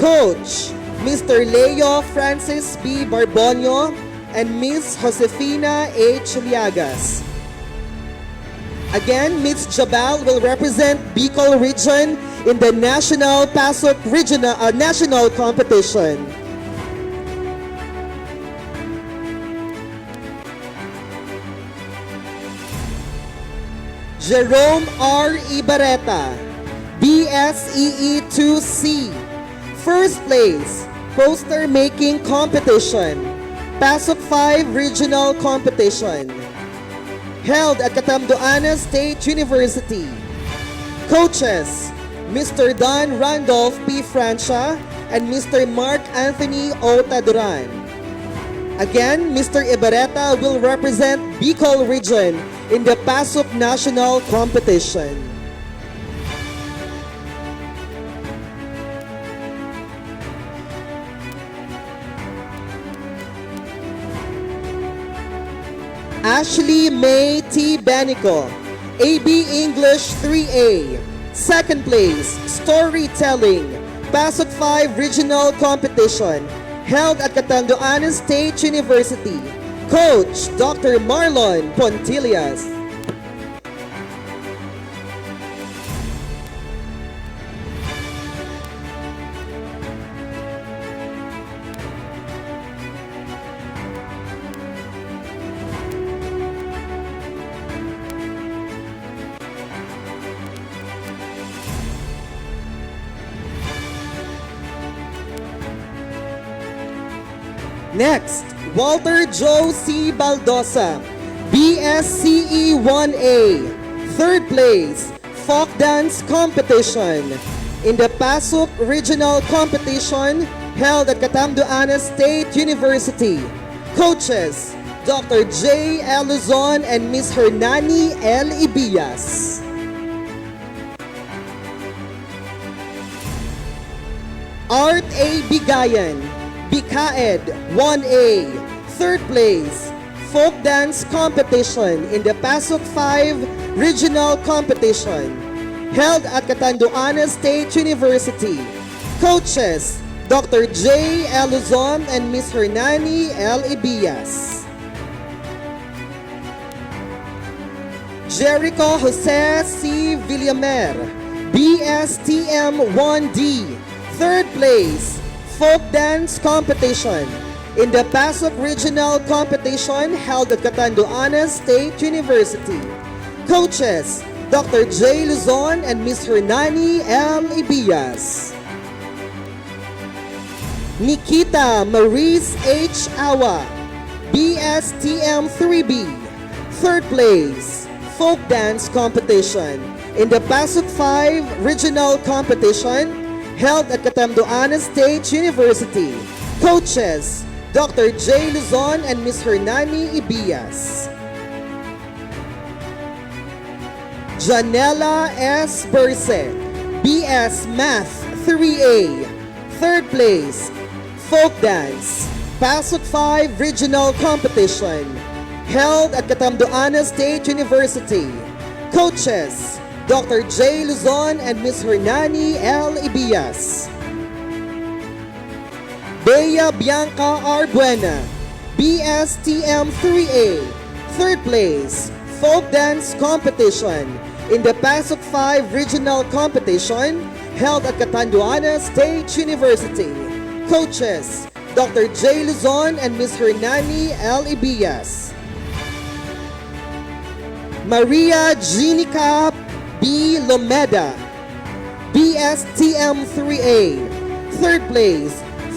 Coach, Mr. Leo Francis B. Barbonio and Miss Josefina H. Liagas. Again, Ms. Jabal will represent Bicol region in the National Pasok Regional National Competition. Jerome R. Ibarreta, BSEE 2C. First place, Poster Making Competition, Pasok 5 Regional Competition, held at Catanduanes State University. Coaches, Mr. Don Randolph P. Francia and Mr. Mark Anthony O. Taduran. Again, Mr. Ibarreta will represent Bicol region in the Pasok National Competition. Ashley May T. Benico, AB English 3A. Second place, Storytelling, Pasok 5 Regional Competition, held at Catanduanes State University. Coach, Dr. Marlon Pontillas. Next, Walter Joe C. Baldosa, BSCE 1A. Third place, Folk Dance Competition in the Pasok Regional Competition held at Catanduanes State University. Coaches, Dr. J. L. Luzon and Ms. Hernani L. Ibias. Art A. Bigayan, Bikaed 1A, third place, Folk Dance Competition in the Pasok 5 Regional Competition, held at Catanduanes State University. Coaches, Dr. J. L. Luzon and Ms. Hernani L. Ibias. Jericho Jose C. Villamer, BSTM 1D, third place, Folk Dance Competition in the Pasok Regional Competition held at Catanduanes State University. Coaches, Dr. J. Luzon and Ms. Hernani L. Ibias. Nikita Maurice H. Awa, BSTM 3B, third place, Folk Dance Competition in the Pasok 5 Regional Competition held at Catanduanes State University. Coaches, Dr. J. Luzon and Ms. Hernani Ibias. Janela S. Berse, BS Math 3A, third place, Folk Dance, Pasok 5 Regional Competition, held at Catanduanes State University. Coaches, Dr. J. Luzon and Ms. Hernani L. Ibias. Bea Bianca R. Buena, BSTM 3A, third place, Folk Dance Competition in the Pasok 5 Regional Competition held at Catanduanes State University. Coaches, Dr. J. Luzon and Ms. Hernani L. Ibias. Maria Jenica B. Lomeda, BSTM 3A, third place,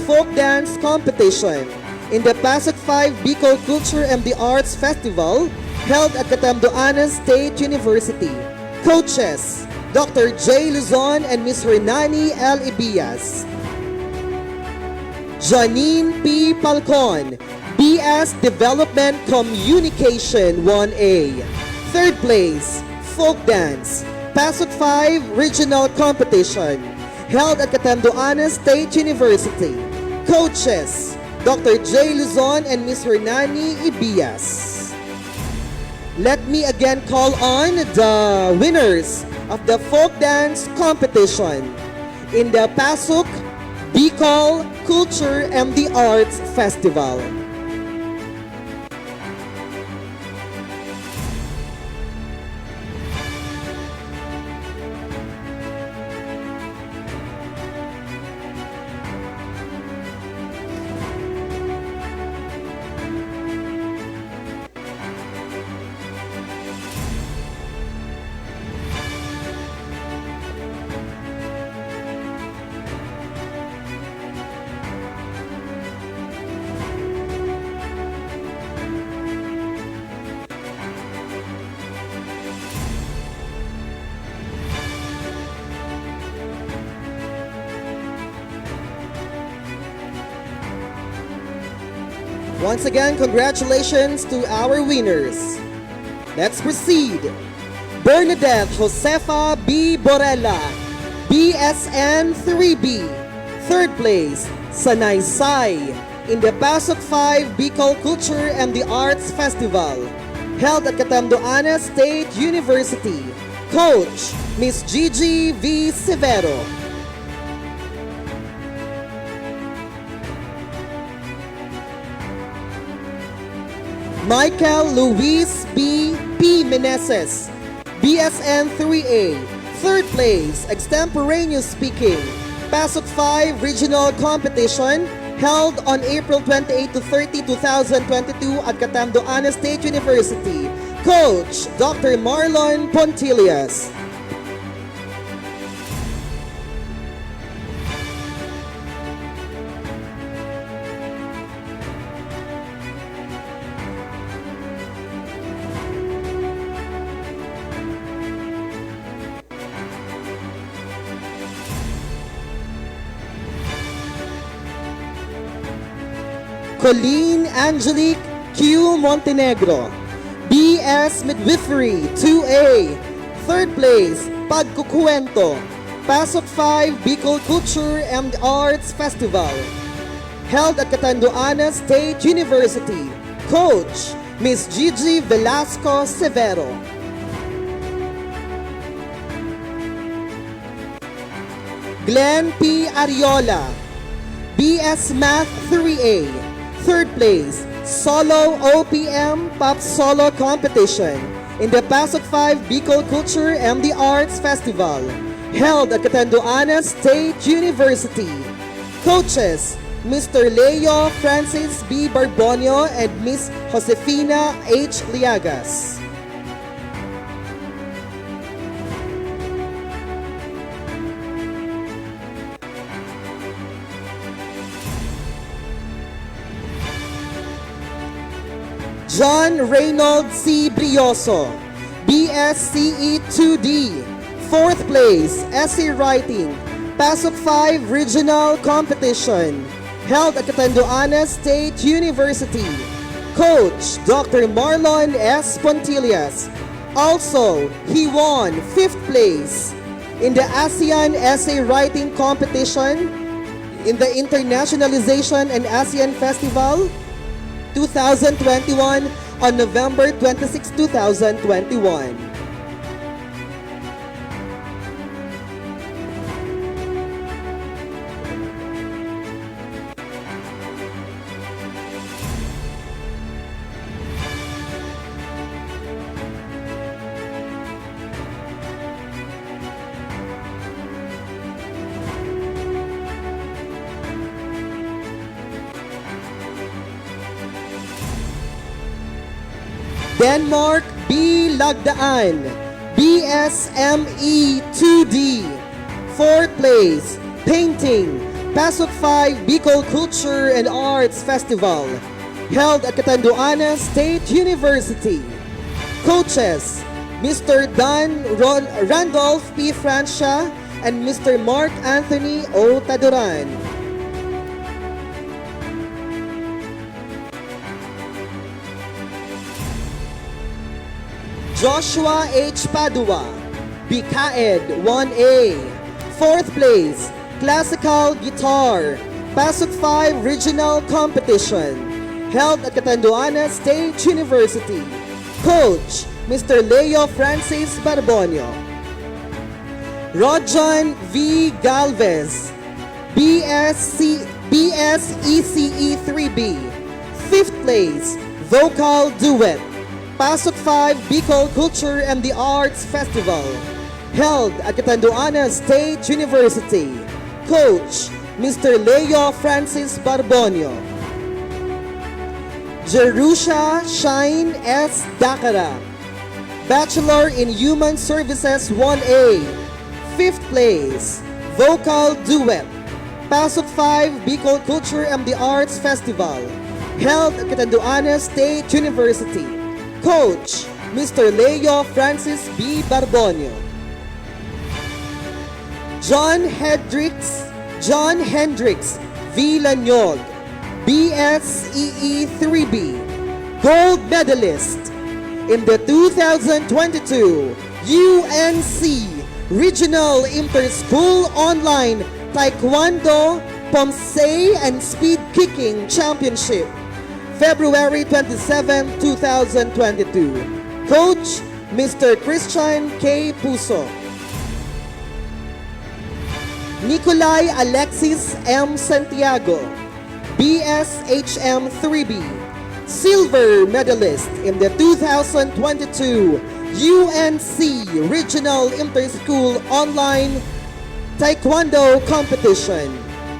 Folk Dance Competition in the Pasok 5 Bicol Culture and the Arts Festival held at Catanduanes State University. Coaches, Dr. J. Luzon and Ms. Hernani L. Ibias. Janine P. Palcon, BS Development Communication 1A, third place, Folk Dance, Pasok 5 Regional Competition, held at Catanduanes State University. Coaches, Dr. J. Luzon and Ms. Hernani Ibias. Let me again call on the winners of the Folk Dance Competition in the Pasok Bicol Culture and the Arts Festival. Once again, congratulations to our winners. Let's proceed. Bernadette Josefa B. Borella, BSN 3B, third place, Sanaysay in the Pasok 5 Bicol Culture and the Arts Festival, held at Catanduanes State University. Coach, Ms. Gigi V. Severo. Michael Luis B. P. Meneses, BSN 3A, third place, extemporaneous speaking, PASOK 5 regional competition held on April 28 to 30, 2022 at Catanduanes State University. Coach, Dr. Marlon Pontilias. Colleen Angelique Q. Montenegro, BS Midwifery 2A, third place, Pagkukwento, PASOK 5 Bicol Culture and Arts Festival, held at Catanduanes State University. Coach, Ms. Gigi Velasco Severo. Glenn P. Ariola, BS Math 3A, third place, Solo OPM Pop Solo Competition in the PASOK 5 Bicol Culture and the Arts Festival, held at Catanduanes State University. Coaches, Mr. Leo Francis B. Barbonio and Ms. Josefina H. Liagas. John Reynold C. Brioso, BSCE 2D, fourth place, essay writing, PASOK 5 Regional Competition, held at Catanduanes State University. Coach, Dr. Marlon S. Pontilias. Also, he won 5th place in the ASEAN Essay Writing Competition in the Internationalization and ASEAN Festival 2021 on November 26, 2021. Denmark B. Lagdaan, BSME 2D, fourth place, painting, PASOK 5 Bicol Culture and Arts Festival, held at Catanduanes State University. Coaches, Mr. Randolph P. Francia and Mr. Mark Anthony O. Taduran. Joshua H. Padua, BCAED 1A, fourth place, classical guitar, PASOK 5 regional competition, held at Catanduanes State University. Coach, Mr. Leo Francis Barbonio. Rojan V. Galvez, BSECE 3B, fifth place, vocal duet, PASOK 5 Bicol Culture and the Arts Festival, held at Catanduanes State University. Coach, Mr. Leo Francis Barbonio. Jerusha Shine S. Dakara, Bachelor in Human Services 1A, fifth place, vocal duet, PASOK 5 Bicol Culture and the Arts Festival, held at Catanduanes State University. Coach, Mr. Leo Francis B. Barbonio. John Hendricks V. Lanyog, BSEE 3B, gold medalist in the 2022 UNC Regional Inter-School Online Taekwondo, Pomsei and Speed Kicking Championship, February 27, 2022. Coach, Mr. Christian K. Puso. Nicolay Alexis M. Santiago, BSHM 3B, silver medalist in the 2022 UNC Regional Inter-School Online Taekwondo Competition.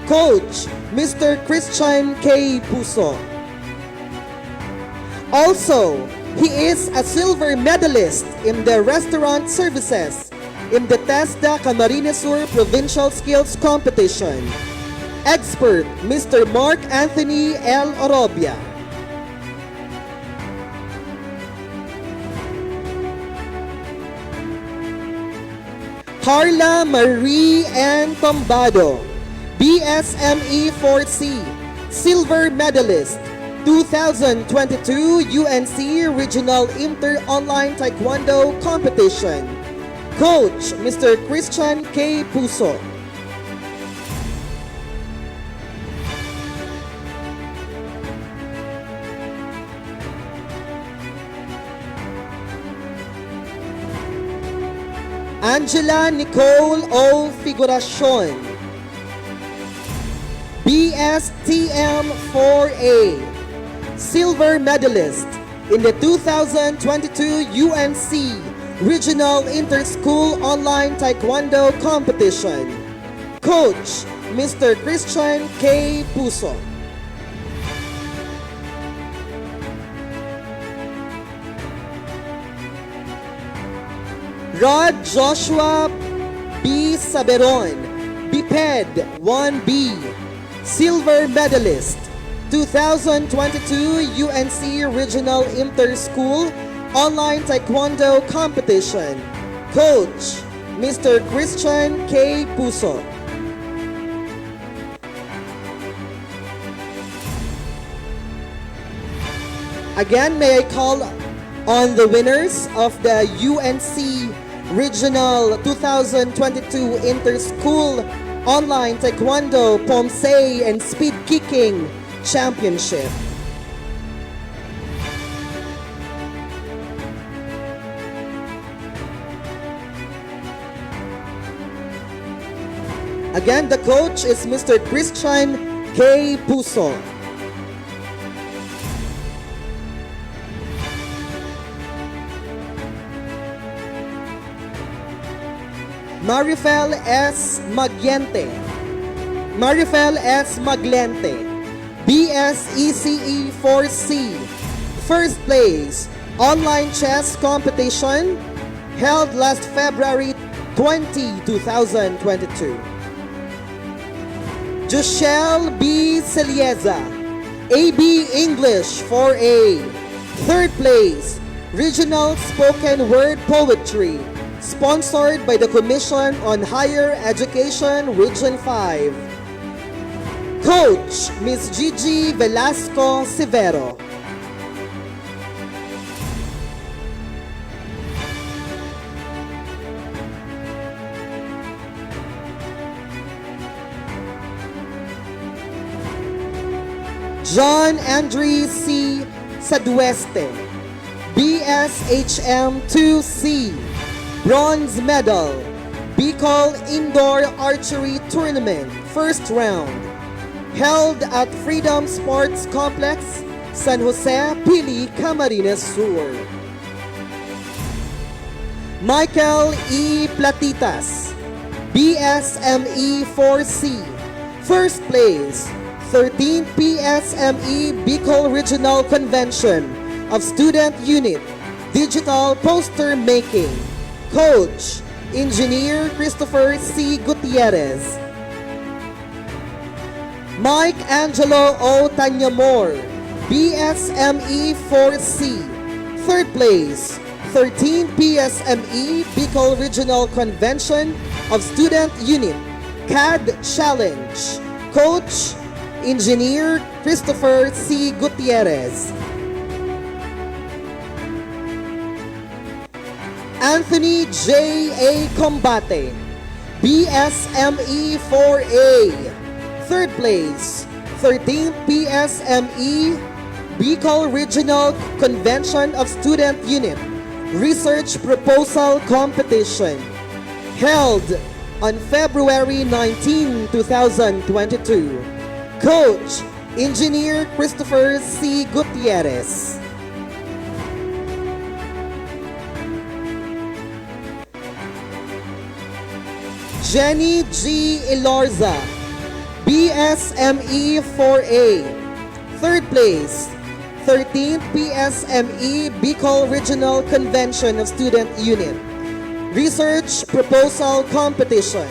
Coach, Mr. Christian K. Puso. Also, he is a silver medalist in the restaurant services in the TESDA Camarines Sur Provincial Skills Competition. Expert, Mr. Mark Anthony L. Orobia. Carla Marie N. Tombado, BSME 4C, silver medalist, 2022 UNC Regional Inter-Online Taekwondo Competition. Coach, Mr. Christian K. Puso. Angela Nicole O. Figuracion, BSTM 4A, silver medalist in the 2022 UNC Regional Inter-School Online Taekwondo Competition. Coach, Mr. Christian K. Puso. Rod Joshua B. Saberon, BPED 1B, silver medalist, 2022 UNC Regional Inter-School Online Taekwondo Competition. Coach, Mr. Christian K. Puso. Again, may I call on the winners of the UNC Regional 2022 Inter-School Online Taekwondo Pomsei and Speed Kicking Championship. Again, the coach is Mr. Christian K. Puso. Marifel S. Magiente, Marifel S. Maglente, BSECE 4C, first place, online chess competition held last February 20, 2022. Joshelle B. Celieza, AB English 4A, third place, regional spoken word poetry, sponsored by the Commission on Higher Education Region 5. Coach, Ms. Gigi Velasco Severo. John Andre C. Sadueste, BSHM 2C, bronze medal, Bicol Indoor Archery Tournament, first round, held at Freedom Sports Complex, San Jose, Pili, Camarines Sur. Michael E. Platitas, BSME 4C, first place, 13th PSME Bicol Regional Convention of Student Unit, Digital Poster Making. Coach, Engineer Christopher C. Gutierrez. Mike Angelo O. Tanyamor, BSME 4C, third place, 13th PSME Bicol Regional Convention of Student Unit, CAD Challenge. Coach, Engineer Christopher C. Gutierrez. Anthony J. A. Combate, BSME 4A, third place, 13th PSME Bicol Regional Convention of Student Unit Research Proposal Competition held on February 19, 2022. Coach, Engineer Christopher C. Gutierrez. Jenny G. Ilorza, BSME 4A, third place, 13th PSME Bicol Regional Convention of Student Unit, Research Proposal Competition.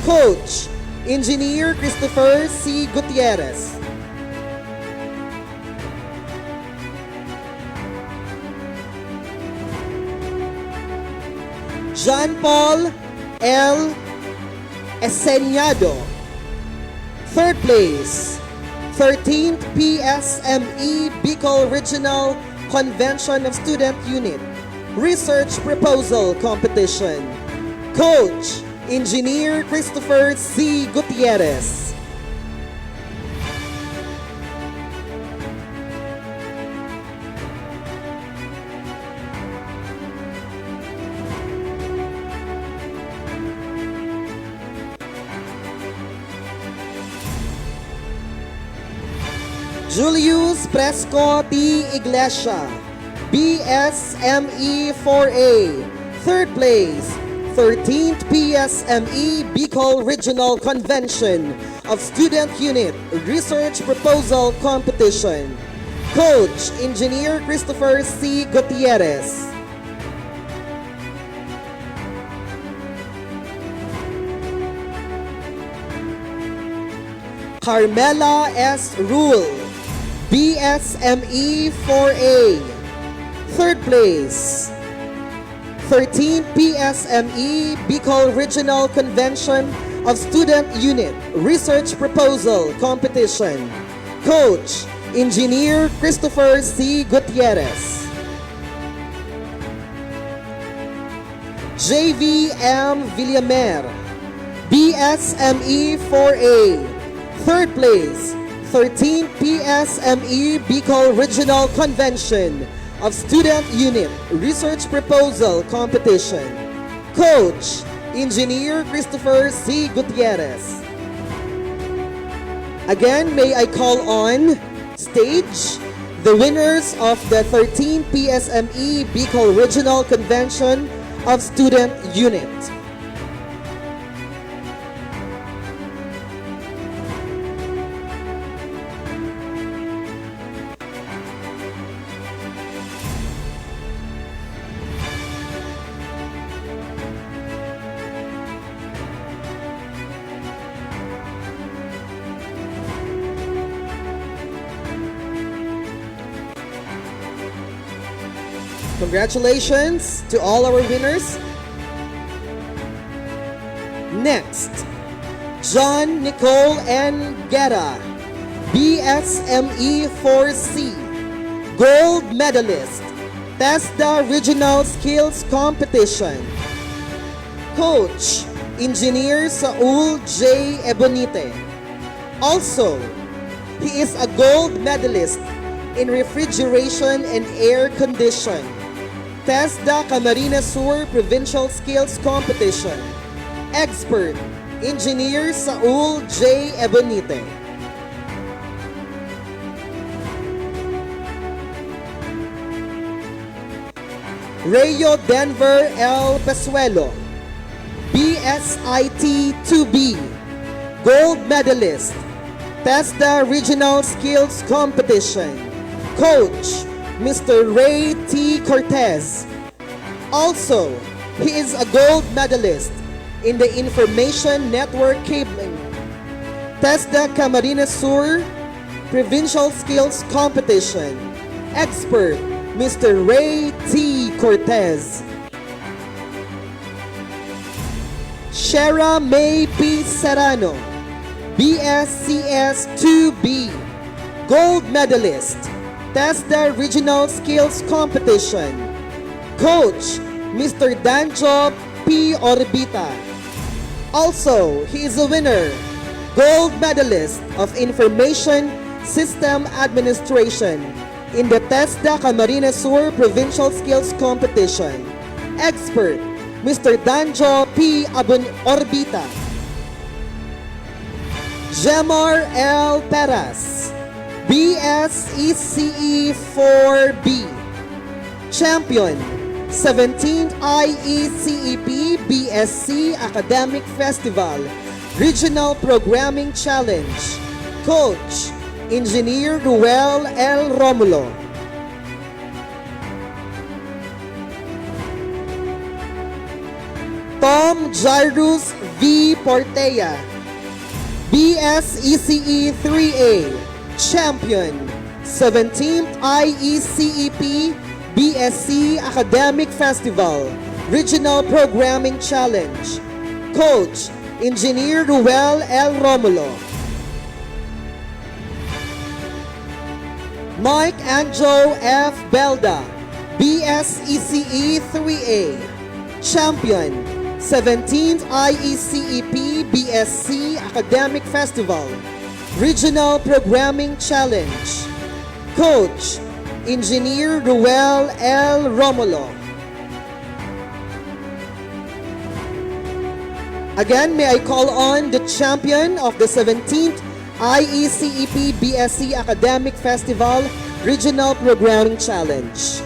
Coach, Engineer Christopher C. Gutierrez. John Paul L. Eseñado, third place, 13th PSME Bicol Regional Convention of Student Unit, Research Proposal Competition. Coach, Engineer Christopher C. Gutierrez. Julius Presco T. Iglesia, BSME 4A, third place, 13th PSME Bicol Regional Convention of Student Unit Research Proposal Competition. Coach, Engineer Christopher C. Gutierrez. Carmela S. Rule, BSME 4A, third place, 13th PSME Bicol Regional Convention of Student Unit Research Proposal Competition. Coach, Engineer Christopher C. Gutierrez. JVM Villamer, BSME 4A, third place, 13th PSME Bicol Regional Convention of Student Unit Research Proposal Competition. Coach, Engineer Christopher C. Gutierrez. Again, may I call on stage the winners of the 13th PSME Bicol Regional Convention of Student Unit. Congratulations to all our winners. Next, John Nicole N. Guerra, BSME 4C, gold medalist, TESDA Regional Skills Competition. Coach, Engineer Saul J. Ebonite. Also, he is a gold medalist in refrigeration and air condition, TESDA Camarines Sur Provincial Skills Competition. Expert, Engineer Saul J. Ebonite. Rayo Denver L. Pesuelo, BSIT 2B, gold medalist, TESDA Regional Skills Competition. Coach, Mr. Ray T. Cortez. Also, he is a gold medalist in the Information Network Cabling, TESDA Camarines Sur Provincial Skills Competition. Expert, Mr. Ray T. Cortez. Shara May P. Serrano, BSCS 2B, gold medalist, TESDA Regional Skills Competition. Coach, Mr. Danjo P. Orbita. Also, he is a winner, gold medalist of Information System Administration in the TESDA Camarines Sur Provincial Skills Competition. Expert, Mr. Danjo P. Orbita. Jemar L. Peras, BSECE 4B. Champion, 17th IECEP BSc Academic Festival Regional Programming Challenge. Coach, Engineer Ruel L. Romulo. Tom Jairus V. Portea, BSECE 3A. Champion, 17th IECEP BSc Academic Festival Regional Programming Challenge. Coach, Engineer Ruel L. Romulo. Mike Anjo F. Belda, BSECE 3A. Champion, 17th IECEP BSc Academic Festival Regional Programming Challenge. Coach, Engineer Ruel L. Romulo. Again, may I call on the champion of the 17th IECEP BSc Academic Festival Regional Programming Challenge.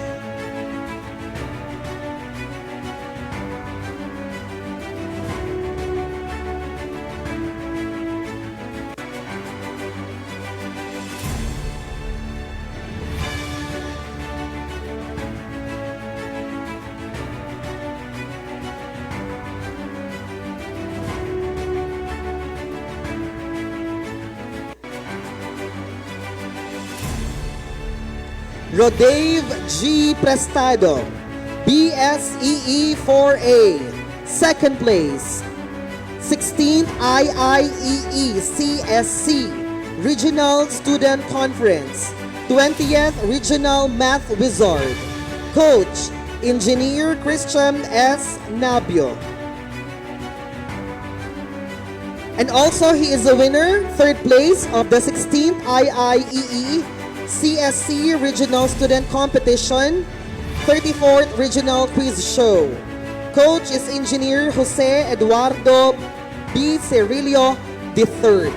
Rodave G. Prestado, BSEE 4A, second place. 16th IIEE CSC Regional Student Conference, 20th Regional Math Wizard. Coach, Engineer Christian S. Nabio. And also he is the winner, third place of the 16th IIEE CSC Regional Student Competition, 34th Regional Quiz Show. Coach is Engineer Jose Eduardo B. Cirillo III.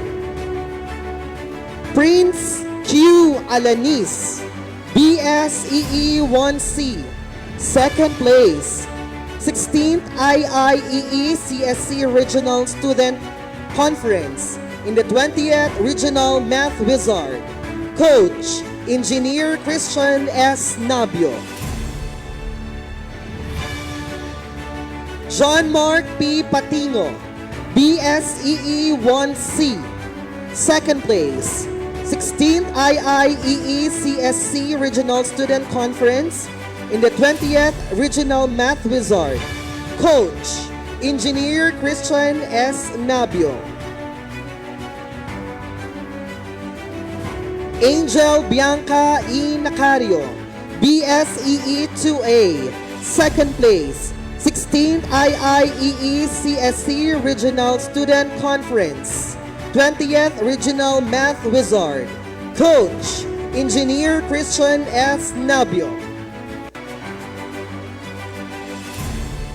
Prince Q. Alanis, BSEE 1C, second place. 16th IIEE CSC Regional Student Conference in the 20th Regional Math Wizard. Coach, Engineer Christian S. Nabio. John Mark P. Patino, BSEE 1C, second place. 16th IIEE CSC Regional Student Conference in the 20th Regional Math Wizard. Coach, Engineer Christian S. Nabio. Angel Bianca E. Nacario, BSEE 2A, second place. 16th IIEE CSC Regional Student Conference, 20th Regional Math Wizard. Coach, Engineer Christian S. Nabio.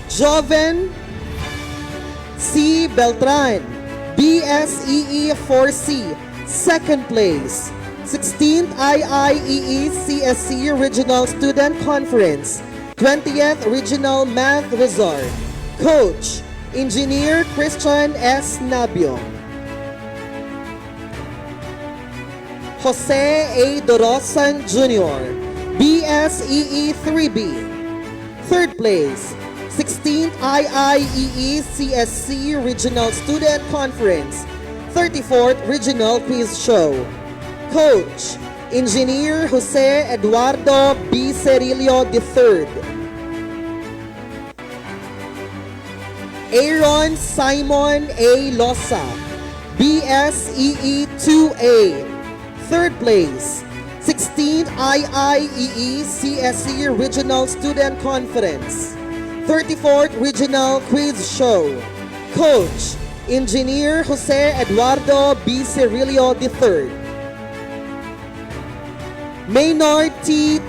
Joven C. Beltran, BSEE 4C, second place. 16th IIEE CSC Regional Student Conference, 20th Regional Math Wizard. Coach, Engineer Christian S. Nabio. Jose A. Dorosan Jr., BSEE 3B, third place. 16th IIEE CSC Regional Student Conference, 34th Regional Quiz Show. Coach, Engineer Jose Eduardo B. Cirillo III. Aaron Simon A. Losa, BSEE 2A, third place. 16th IIEE CSC Regional Student Conference, 34th Regional Quiz Show. Coach, Engineer Jose Eduardo B. Cirillo III. Maynard T.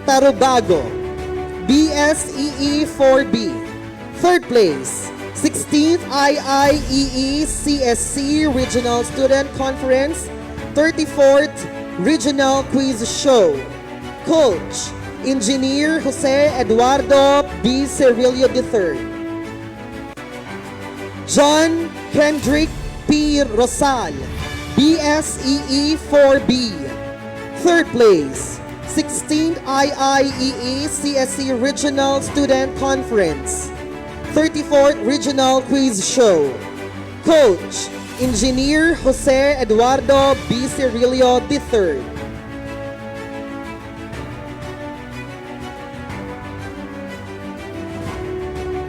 Tarubago, BSEE 4B. Third place, 16th IIEE-CSC Regional Student Conference, 34th Regional Quiz Show. Coach, Engineer Jose Eduardo B. Cirillo III. John Kendrick P. Rosal, BSEE 4B. Third place, 16th IIEE-CSC Regional Student Conference, 34th Regional Quiz Show. Coach, Engineer Jose Eduardo B. Cirillo III.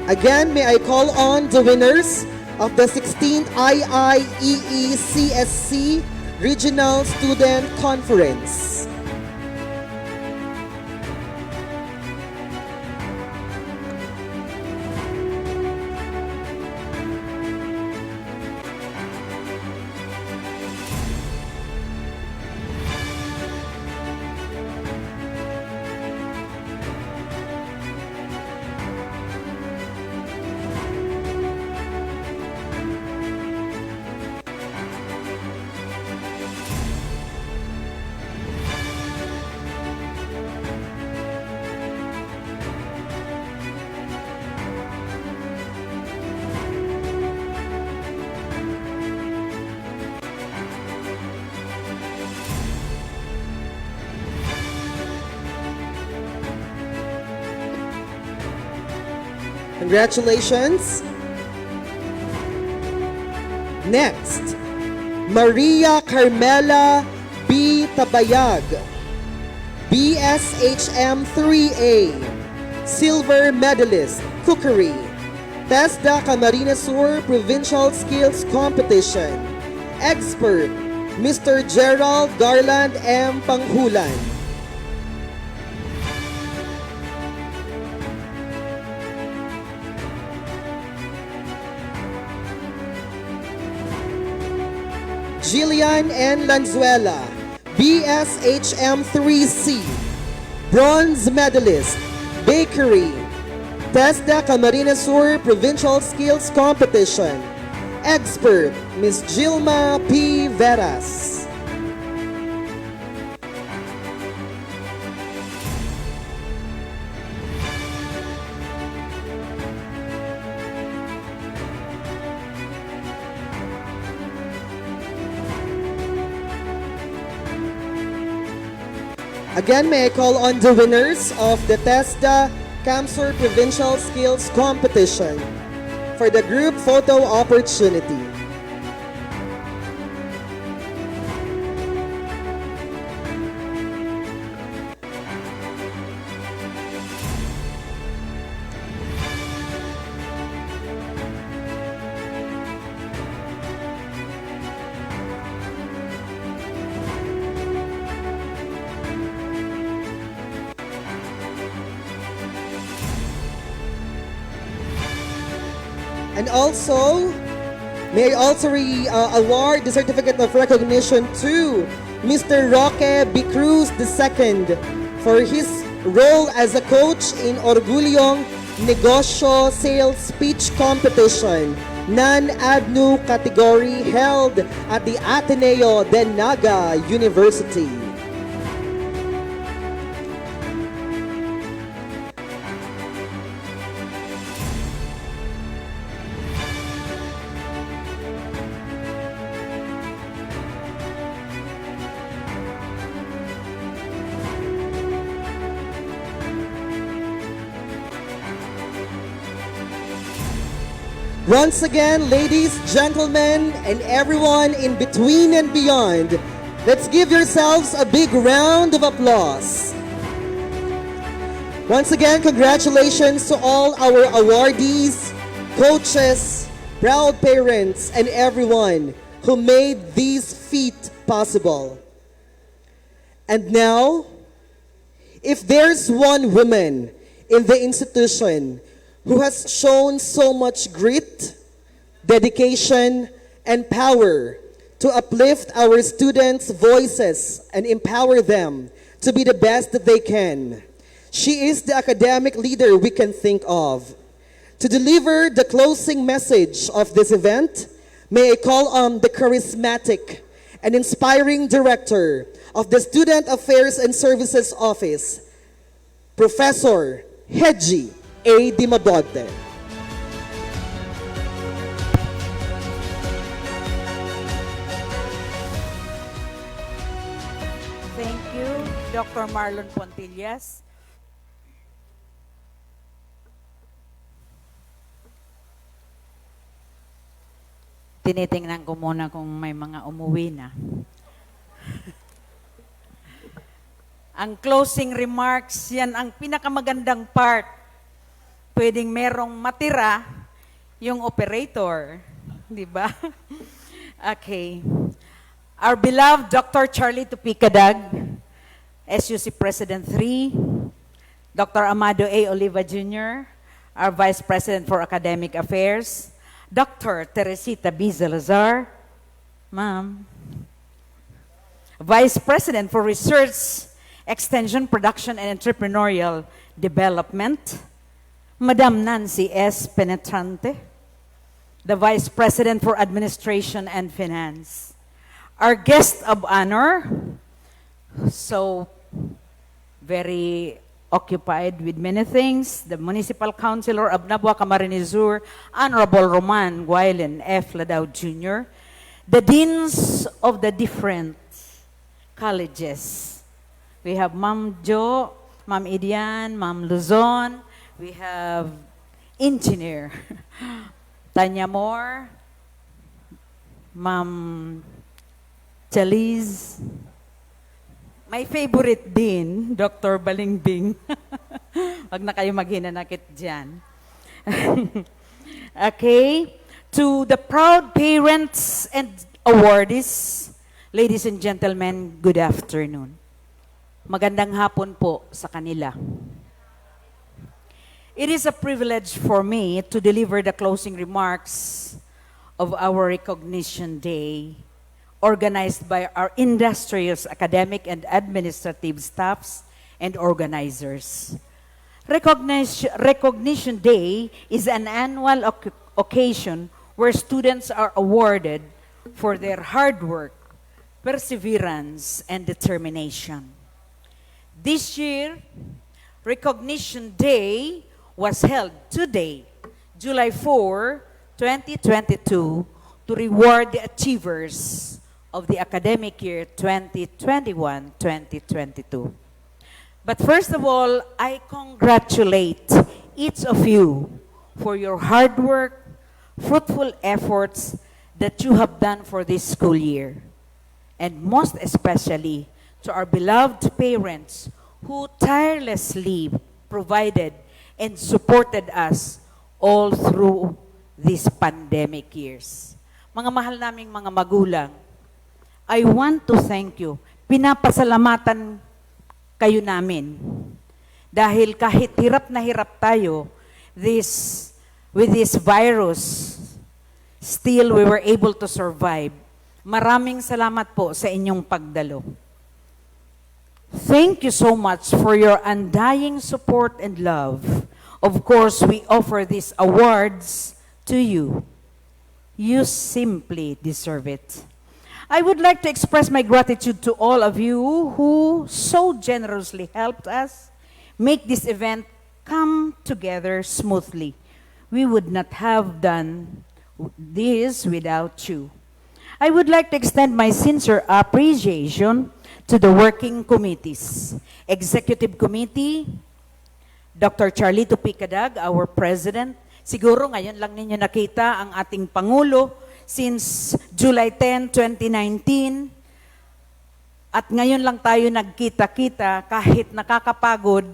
Again, may I call on the winners of the 16th IIEE-CSC Regional Student Conference. Congratulations. Next, Maria Carmela B. Tabayag, BSHM 3A, Silver Medalist, Cookery, TESDA Camarines Sur Provincial Skills Competition. Expert, Mr. Gerald Garland M. Panghulan. Jillian N. Lanzuela, BSHM 3C, Bronze Medalist, Bakery, TESDA Camarines Sur Provincial Skills Competition. Expert, Ms. Gilma P. Veras. Again, may I call on the winners of the TESDA CAMSUR Provincial Skills Competition for the group photo opportunity. And also, may I also award the certificate of recognition to Mr. Roque B. Cruz II for his role as a coach in Orgulyong Negosyo Sales Speech Competition, non-ADNU category held at the Ateneo de Naga University. Once again, ladies, gentlemen, and everyone in between and beyond, let's give yourselves a big round of applause. Once again, congratulations to all our awardees, coaches, proud parents, and everyone who made these feat possible. And now, if there's one woman in the institution who has shown so much grit, dedication, and power to uplift our students' voices and empower them to be the best that they can. She is the academic leader we can think of. To deliver the closing message of this event, may I call on the charismatic and inspiring director of the Student Affairs and Services Office, Professor 𝐏𝐸𝐵. Thank you, Dr. Marlon Pontillas. Tinitingnan ko muna kung may mga umuwi na. Ang closing remarks, yan ang pinakamagandang part. Pwedeng merong matira yung operator. Di ba? Okay. Our beloved Dr. Charlito P.𝐸𝐾𝐸, SUC President 3, Dr. Amado A. Oliva Jr., our Vice President for Academic Affairs, Dr. Teresita B. Salazar, Ma'am, Vice President for Research, Extension, Production, and Entrepreneurial Development, Madam Nancy S. Penetrante, the Vice President for Administration and Finance. Our guest of honor, so very occupied with many things, the Municipal Councilor of Nabua Camarines Sur, Honorable Roman 𝐿𝐴𝐚 F. Ladao Jr., the deans of the different colleges. We have Ma'am Jo, Ma'am Idian, Ma'am Luzon, we have Engineer Tanya Moore, Ma'am Chaliz, my favorite din, Dr. Balingbing. Wag na kayo maghinanakit dyan. Okay. To the proud parents and awardees, ladies and gentlemen, good afternoon. Magandang hapon po sa kanila. It is a privilege for me to deliver the closing remarks of our Recognition Day, organized by our industrious academic and administrative staffs and organizers. Recognition Day is an annual occasion where students are awarded for their hard work, perseverance, and determination. This year, Recognition Day was held today, July 4, 2022, to reward the achievers of the academic year 2021-2022. But first of all, I congratulate each of you for your hard work, fruitful efforts that you have done for this school year. And most especially to our beloved parents who tirelessly provided and supported us all through these pandemic years. Mga mahal naming mga magulang, I want to thank you. Pinapasalamatan kayo namin. Dahil kahit hirap na hirap tayo with this virus, still we were able to survive. Maraming salamat po sa inyong pagdalo. Thank you so much for your undying support and love. Of course, we offer these awards to you. You simply deserve it. I would like to express my gratitude to all of you who so generously helped us make this event come together smoothly. We would not have done this without you. I would like to extend my sincere appreciation to the working committees. Executive Committee, Dr. Charlito P.𝐸𝐾𝐸𝐸, our President. Siguro ngayon lang ninyo nakita ang ating Pangulo since July 10, 2019. At ngayon lang tayo nagkita-kita kahit nakakapagod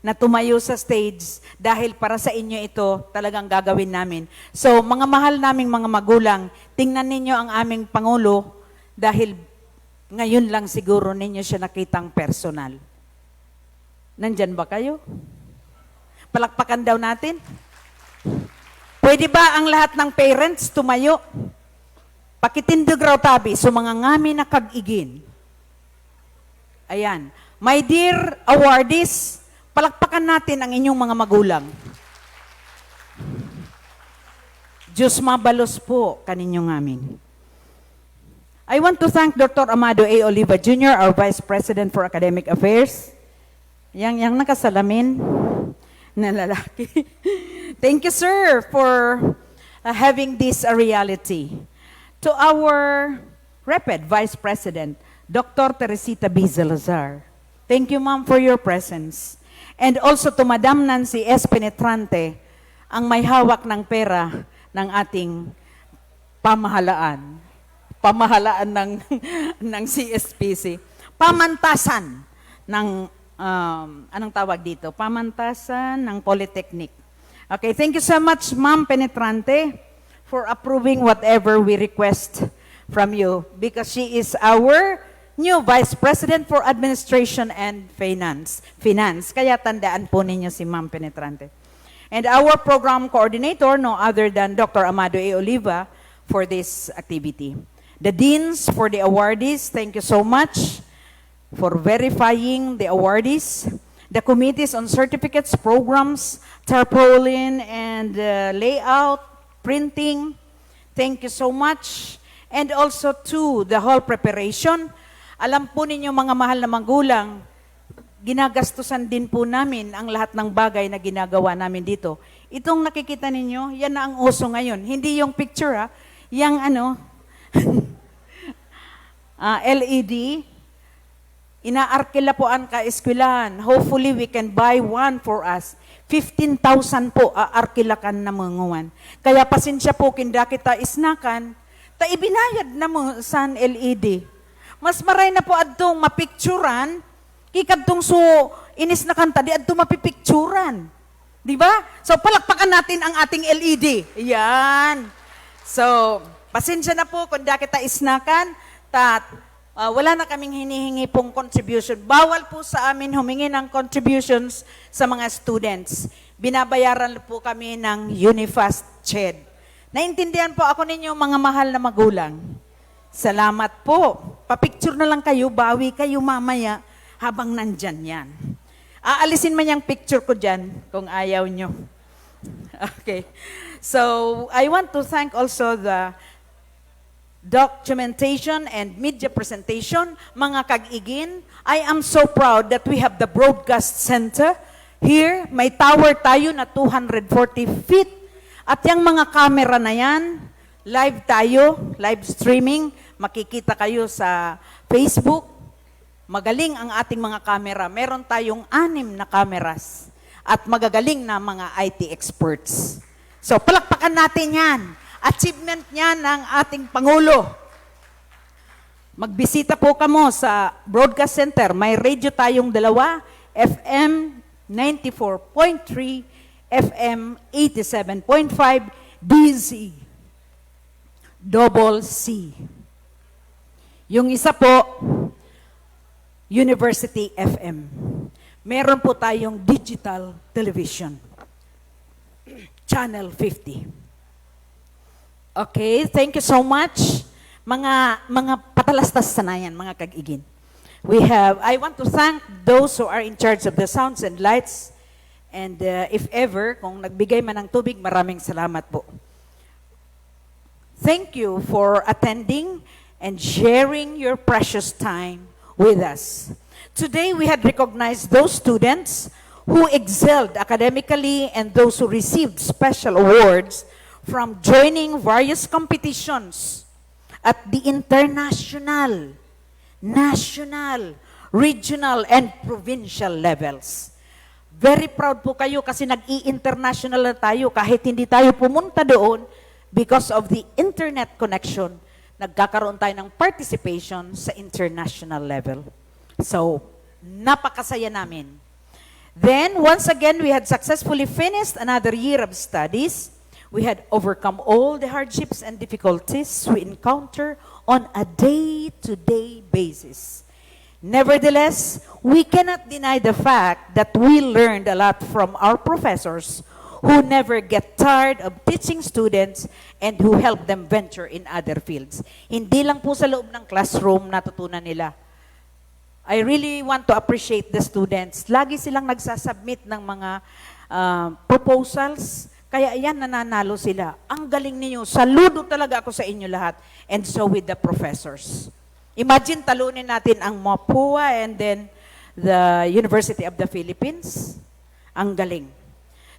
na tumayo sa stage dahil para sa inyo ito talagang gagawin namin. So mga mahal naming mga magulang, tingnan ninyo ang aming Pangulo dahil ngayon lang siguro ninyo siya nakitang personal. Nandyan ba kayo? Palakpakan daw natin. Pwede ba ang lahat ng parents tumayo? Pakitindog raw tabi, so mga ngami na kag-igin. Ayan. My dear awardees, palakpakan natin ang inyong mga magulang. Diyos mabalos po kaninyong amin. I want to thank Dr. Amado A. Oliva Jr., our Vice President for Academic Affairs. Yang nakasalamin na lalaki. Thank you, sir, for having this a reality. To our REPED Vice President, Dr. Teresita B. Salazar. Thank you, ma'am, for your presence. And also to Madam Nancy S. Penetrante, ang may hawak ng pera ng ating pamahalaan. Pamahalaan ng CSPC. Pamantasan ng, anong tawag dito? Pamantasan ng Polytechnic. Okay, thank you so much, Ma'am Penetrante, for approving whatever we request from you, because she is our new Vice President for Administration and Finance. Kaya tandaan po ninyo si Ma'am Penetrante. And our program coordinator, no other than Dr. Amado A. Oliva, for this activity. The deans for the awardees, thank you so much for verifying the awardees. The committees on certificates, programs, tarpaulin, and layout, printing, thank you so much. And also to the whole preparation. Alam po ninyo mga mahal na magulang, ginagastusan din po namin ang lahat ng bagay na ginagawa namin dito. Itong nakikita ninyo, yan na ang uso ngayon. Hindi yung picture, ha? Yang LED, inaarkila po ang kaeskwilahan. Hopefully, we can buy one for us. 15,000 po aarkilakan na manguan. Kaya pasensya po kinda kita isnakan, ta ibinayad na mo sa LED. Mas maray na po adtong mapicturan, ikadtong so inis na kanta, di adto mapipicturan. Di ba? So palakpakan natin ang ating LED. Yan. So, pasensya na po kung da kita isnakan, wala na kaming hinihingi pong contribution. Bawal po sa amin humingi ng contributions sa mga students. Binabayaran po kami ng Unifast CHED. Naintindihan po ako ninyo mga mahal na magulang. Salamat po. Papicture na lang kayo, bawi kayo mamaya habang nandyan yan. Aalisin man yung picture ko dyan kung ayaw nyo. Okay. So, I want to thank also the documentation and media presentation, mga kag-igin. I am so proud that we have the broadcast center here. May tower tayo na 240 feet. At yung mga camera na yan, live tayo, live streaming. Makikita kayo sa Facebook. Magaling ang ating mga camera. Meron tayong 6 na cameras. At magagaling na mga IT experts. So, palakpakan natin yan. Achievement niya ng ating Pangulo. Magbisita po kamo sa broadcast center. May radio tayong 2, FM 94.3, FM 87.5, DZ, double C. Yung isa po, University FM. Meron po tayong digital television. Channel 50. Okay, thank you so much. Mga patalastas sanayan, mga kag-igin. I want to thank those who are in charge of the sounds and lights. And if ever, kung nagbigay man ng tubig, maraming salamat po. Thank you for attending and sharing your precious time with us. Today, we had recognized those students who excelled academically and those who received special awards from joining various competitions at the international, national, regional, and provincial levels. Very proud po kayo kasi nag-i-international na tayo kahit hindi tayo pumunta doon because of the internet connection. Nagkakaroon tayo ng participation sa international level. So, napakasaya namin. Then, once again, we had successfully finished another year of studies. We had overcome all the hardships and difficulties we encounter on a day-to-day basis. Nevertheless, we cannot deny the fact that we learned a lot from our professors who never get tired of teaching students and who help them venture in other fields. Hindi lang po sa loob ng classroom natutunan nila. I really want to appreciate the students. Lagi silang nagsasubmit ng mga proposals, kaya yan, nananalo sila. Ang galing ninyo. Saludo talaga ako sa inyo lahat. And so with the professors. Imagine talunin natin ang MAPUA and then the University of the Philippines. Ang galing.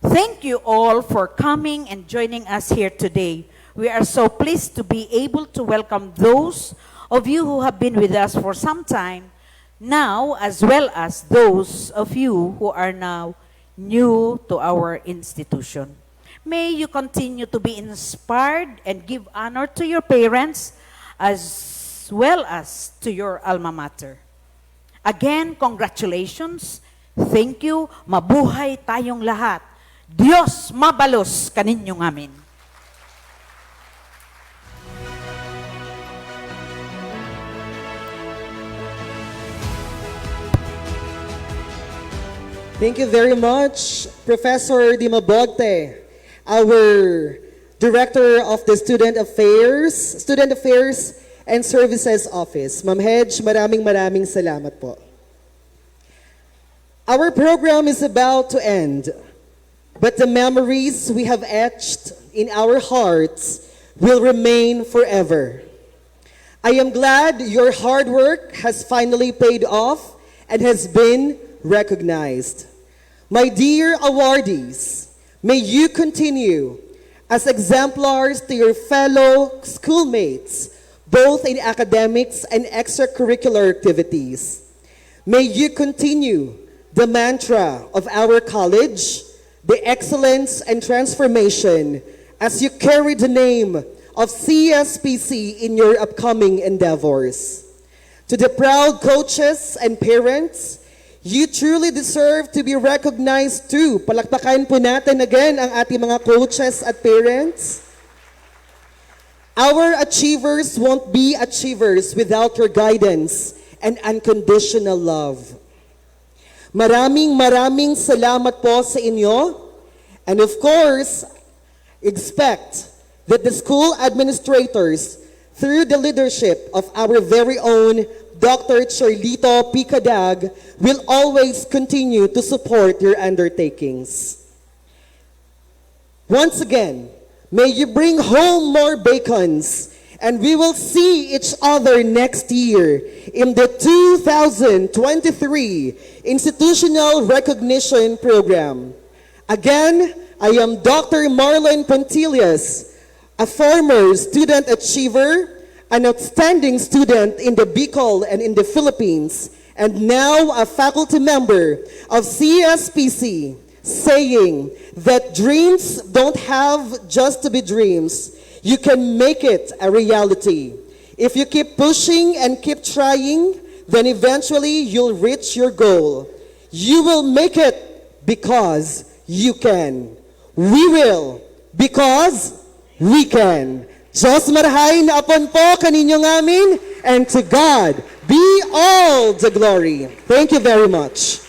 Thank you all for coming and joining us here today. We are so pleased to be able to welcome those of you who have been with us for some time now, as well as those of you who are now new to our institution. May you continue to be inspired and give honor to your parents as well as to your alma mater. Again, congratulations. Thank you. Mabuhay tayong lahat. Diyos mabalos kaninyong amin. Thank you very much, Professor Dimabogte, our Director of the Student Affairs and Services Office. Ma'am Hedge, maraming salamat po. Our program is about to end, but the memories we have etched in our hearts will remain forever. I am glad your hard work has finally paid off and has been recognized. My dear awardees, may you continue as exemplars to your fellow schoolmates, both in academics and extracurricular activities. May you continue the mantra of our college, the excellence and transformation, as you carry the name of CSPC in your upcoming endeavors. To the proud coaches and parents, you truly deserve to be recognized too. Palakpakan po natin again ang ating mga coaches at parents. Our achievers won't be achievers without your guidance and unconditional love. Maraming salamat po sa inyo. And of course, expect that the school administrators, through the leadership of our very own Dr. 𝐤𝐫𝐢𝐵 Picadag, will always continue to support your undertakings. Once again, may you bring home more bacons, and we will see each other next year in the 2023 Institutional Recognition Program. Again, I am Dr. Marlon Pontillas, a former student achiever, an outstanding student in the Bicol and in the Philippines, and now a faculty member of CSPC, saying that dreams don't have just to be dreams. You can make it a reality. If you keep pushing and keep trying, then eventually you'll reach your goal. You will make it because you can. We will because we can. Diyos marahain na apon po kaninyong amin, and to God be all the glory. Thank you very much.